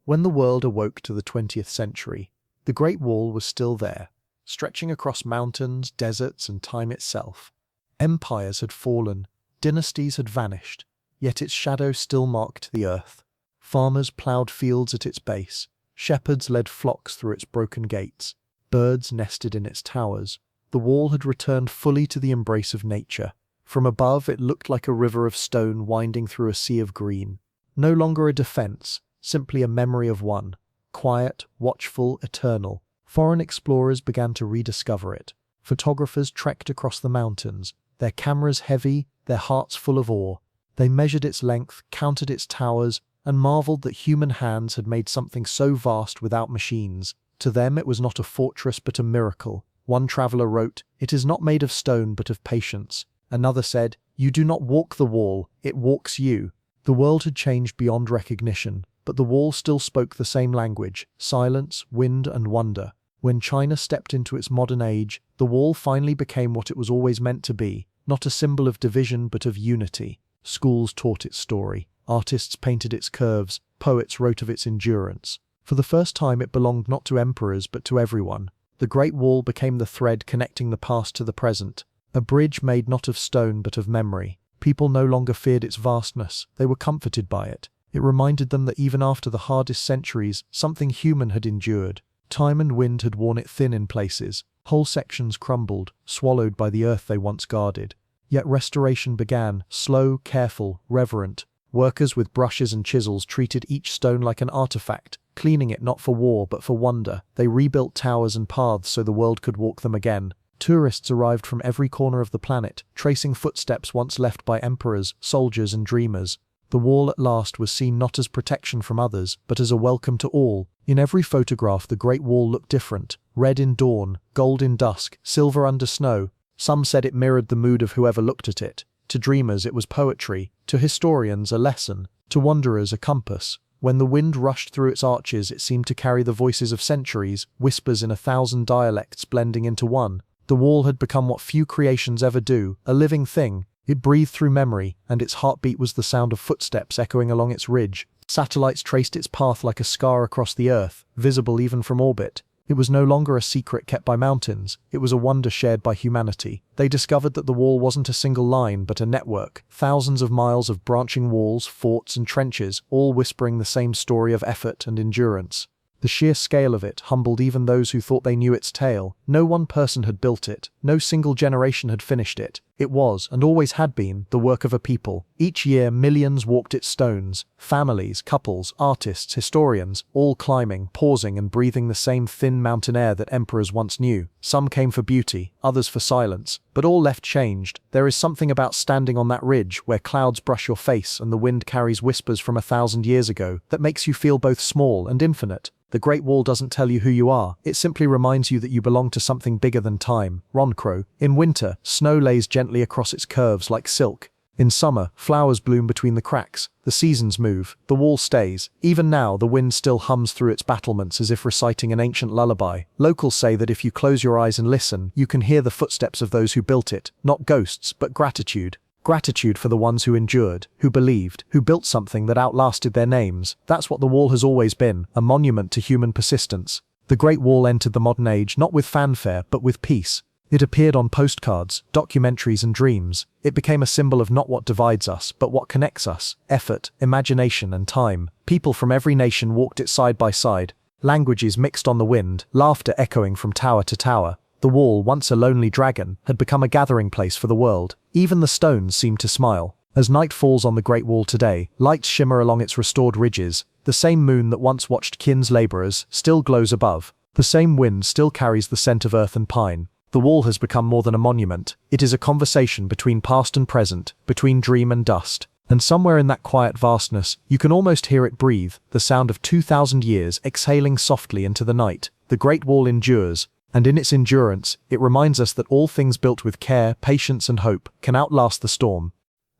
When the world awoke to the 20th century, the Great Wall was still there, stretching across mountains, deserts, and time itself. Empires had fallen, dynasties had vanished, yet its shadow still marked the earth. Farmers ploughed fields at its base, shepherds led flocks through its broken gates, birds nested in its towers. The wall had returned fully to the embrace of nature. From above it looked like a river of stone winding through a sea of green. No longer a defense, simply a memory of one. Quiet, watchful, eternal. Foreign explorers began to rediscover it. Photographers trekked across the mountains, their cameras heavy, their hearts full of awe. They measured its length, counted its towers, and marveled that human hands had made something so vast without machines. To them it was not a fortress but a miracle. One traveler wrote, "It is not made of stone but of patience." Another said, "You do not walk the wall, it walks you." The world had changed beyond recognition, but the wall still spoke the same language: silence, wind, and wonder. When China stepped into its modern age, the wall finally became what it was always meant to be, not a symbol of division but of unity. Schools taught its story, artists painted its curves, poets wrote of its endurance. For the first time it belonged not to emperors but to everyone. The Great Wall became the thread connecting the past to the present, a bridge made not of stone but of memory. People no longer feared its vastness, they were comforted by it. It reminded them that even after the hardest centuries, something human had endured. Time and wind had worn it thin in places. Whole sections crumbled, swallowed by the earth they once guarded. Yet restoration began, slow, careful, reverent. Workers with brushes and chisels treated each stone like an artifact, cleaning it not for war but for wonder. They rebuilt towers and paths so the world could walk them again. Tourists arrived from every corner of the planet, tracing footsteps once left by emperors, soldiers, and dreamers. The wall at last was seen not as protection from others, but as a welcome to all. In every photograph the Great Wall looked different: red in dawn, gold in dusk, silver under snow. Some said it mirrored the mood of whoever looked at it. To dreamers it was poetry, to historians a lesson, to wanderers a compass. When the wind rushed through its arches, it seemed to carry the voices of centuries, whispers in 1,000 dialects blending into one. The wall had become what few creations ever do, a living thing. It breathed through memory, and its heartbeat was the sound of footsteps echoing along its ridge. Satellites traced its path like a scar across the earth, visible even from orbit. It was no longer a secret kept by mountains, it was a wonder shared by humanity. They discovered that the wall wasn't a single line, but a network, thousands of miles of branching walls, forts and trenches, all whispering the same story of effort and endurance. The sheer scale of it humbled even those who thought they knew its tale. No one person had built it, no single generation had finished it. It was, and always had been, the work of a people. Each year millions walked its stones, families, couples, artists, historians, all climbing, pausing and breathing the same thin mountain air that emperors once knew. Some came for beauty, others for silence, but all left changed. There is something about standing on that ridge, where clouds brush your face and the wind carries whispers from 1,000 years ago, that makes you feel both small and infinite. The Great Wall doesn't tell you who you are, it simply reminds you that you belong to something bigger than time. Ron Crow. In winter, snow lays gently across its curves like silk. In summer, flowers bloom between the cracks. The seasons move, the wall stays. Even now, the wind still hums through its battlements as if reciting an ancient lullaby. Locals say that if you close your eyes and listen, you can hear the footsteps of those who built it. Not ghosts, but gratitude. Gratitude for the ones who endured, who believed, who built something that outlasted their names. That's what the wall has always been, a monument to human persistence. The Great Wall entered the modern age not with fanfare, but with peace. It appeared on postcards, documentaries and dreams. It became a symbol of not what divides us, but what connects us: effort, imagination and time. People from every nation walked it side by side. Languages mixed on the wind, laughter echoing from tower to tower. The wall, once a lonely dragon, had become a gathering place for the world. Even the stones seemed to smile. As night falls on the Great Wall today, lights shimmer along its restored ridges. The same moon that once watched Kin's laborers still glows above. The same wind still carries the scent of earth and pine. The wall has become more than a monument. It is a conversation between past and present, between dream and dust. And somewhere in that quiet vastness, you can almost hear it breathe, the sound of 2,000 years exhaling softly into the night. The Great Wall endures. And in its endurance, it reminds us that all things built with care, patience and hope can outlast the storm.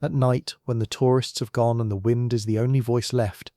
At night, when the tourists have gone and the wind is the only voice left,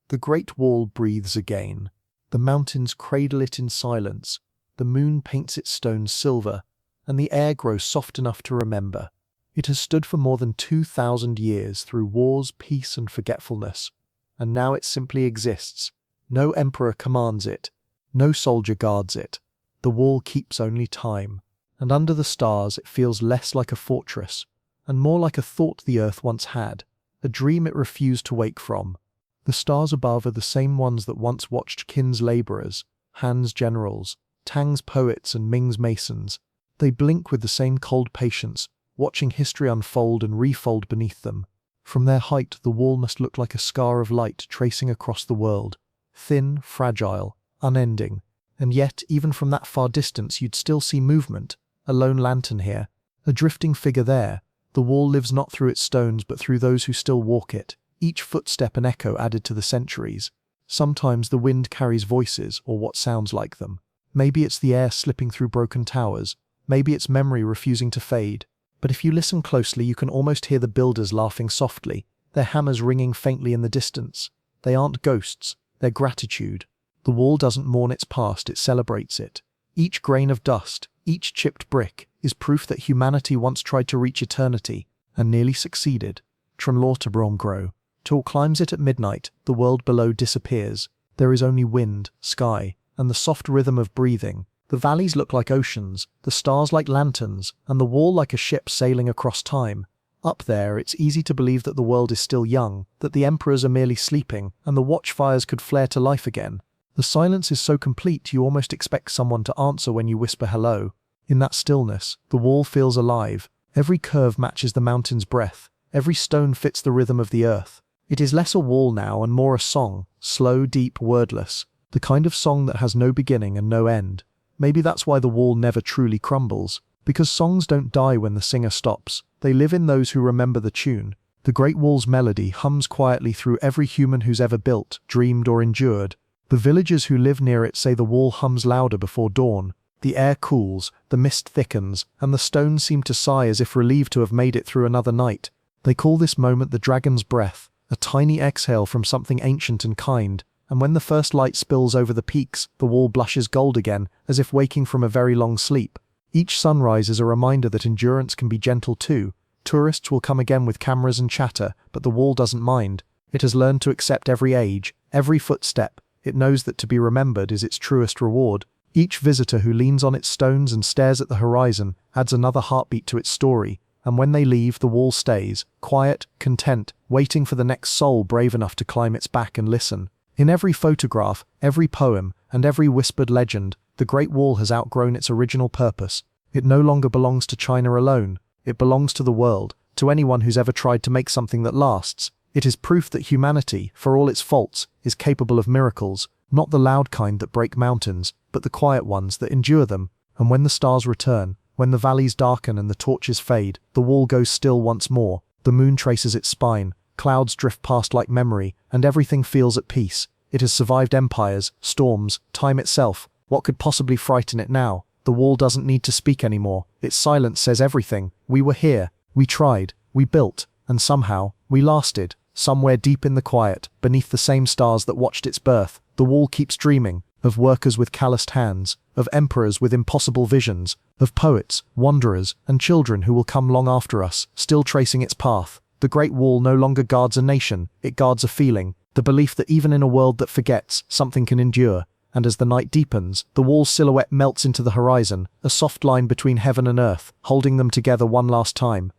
the Great Wall breathes again. The mountains cradle it in silence, the moon paints its stones silver, and the air grows soft enough to remember. It has stood for more than 2,000 years through wars, peace and forgetfulness, and now it simply exists. No emperor commands it, no soldier guards it. The wall keeps only time, and under the stars it feels less like a fortress, and more like a thought the earth once had, a dream it refused to wake from. The stars above are the same ones that once watched Kin's laborers, Han's generals, Tang's poets and Ming's masons. They blink with the same cold patience, watching history unfold and refold beneath them. From their height, the wall must look like a scar of light tracing across the world, thin, fragile, unending. And yet, even from that far distance, you'd still see movement. A lone lantern here, a drifting figure there. The wall lives not through its stones, but through those who still walk it. Each footstep an echo added to the centuries. Sometimes the wind carries voices, or what sounds like them. Maybe it's the air slipping through broken towers. Maybe it's memory refusing to fade. But if you listen closely, you can almost hear the builders laughing softly, their hammers ringing faintly in the distance. They aren't ghosts, they're gratitude. The wall doesn't mourn its past, it celebrates it. Each grain of dust, each chipped brick, is proof that humanity once tried to reach eternity, and nearly succeeded. Trunlortabron grow. Till climbs it at midnight, the world below disappears. There is only wind, sky, and the soft rhythm of breathing. The valleys look like oceans, the stars like lanterns, and the wall like a ship sailing across time. Up there, it's easy to believe that the world is still young, that the emperors are merely sleeping, and the watchfires could flare to life again. The silence is so complete you almost expect someone to answer when you whisper hello. In that stillness, the wall feels alive. Every curve matches the mountain's breath. Every stone fits the rhythm of the earth. It is less a wall now and more a song, slow, deep, wordless. The kind of song that has no beginning and no end. Maybe that's why the wall never truly crumbles. Because songs don't die when the singer stops. They live in those who remember the tune. The Great Wall's melody hums quietly through every human who's ever built, dreamed or endured. The villagers who live near it say the wall hums louder before dawn. The air cools, the mist thickens, and the stones seem to sigh as if relieved to have made it through another night. They call this moment the dragon's breath, a tiny exhale from something ancient and kind, and when the first light spills over the peaks, the wall blushes gold again, as if waking from a very long sleep. Each sunrise is a reminder that endurance can be gentle too. Tourists will come again with cameras and chatter, but the wall doesn't mind. It has learned to accept every age, every footstep. It knows that to be remembered is its truest reward. Each visitor who leans on its stones and stares at the horizon adds another heartbeat to its story, and when they leave, the wall stays, quiet, content, waiting for the next soul brave enough to climb its back and listen. In every photograph, every poem, and every whispered legend, the Great Wall has outgrown its original purpose. It no longer belongs to China alone. It belongs to the world, to anyone who's ever tried to make something that lasts. It is proof that humanity, for all its faults, is capable of miracles, not the loud kind that break mountains, but the quiet ones that endure them. And when the stars return, when the valleys darken and the torches fade, the wall goes still once more, the moon traces its spine, clouds drift past like memory, and everything feels at peace. It has survived empires, storms, time itself. What could possibly frighten it now? The wall doesn't need to speak anymore. Its silence says everything. We were here. We tried. We built. And somehow, we lasted. Somewhere deep in the quiet, beneath the same stars that watched its birth, the wall keeps dreaming. Of workers with calloused hands, of emperors with impossible visions, of poets, wanderers, and children who will come long after us, still tracing its path. The Great Wall no longer guards a nation, it guards a feeling, the belief that even in a world that forgets, something can endure. And as the night deepens, the wall's silhouette melts into the horizon, a soft line between heaven and earth, holding them together one last time.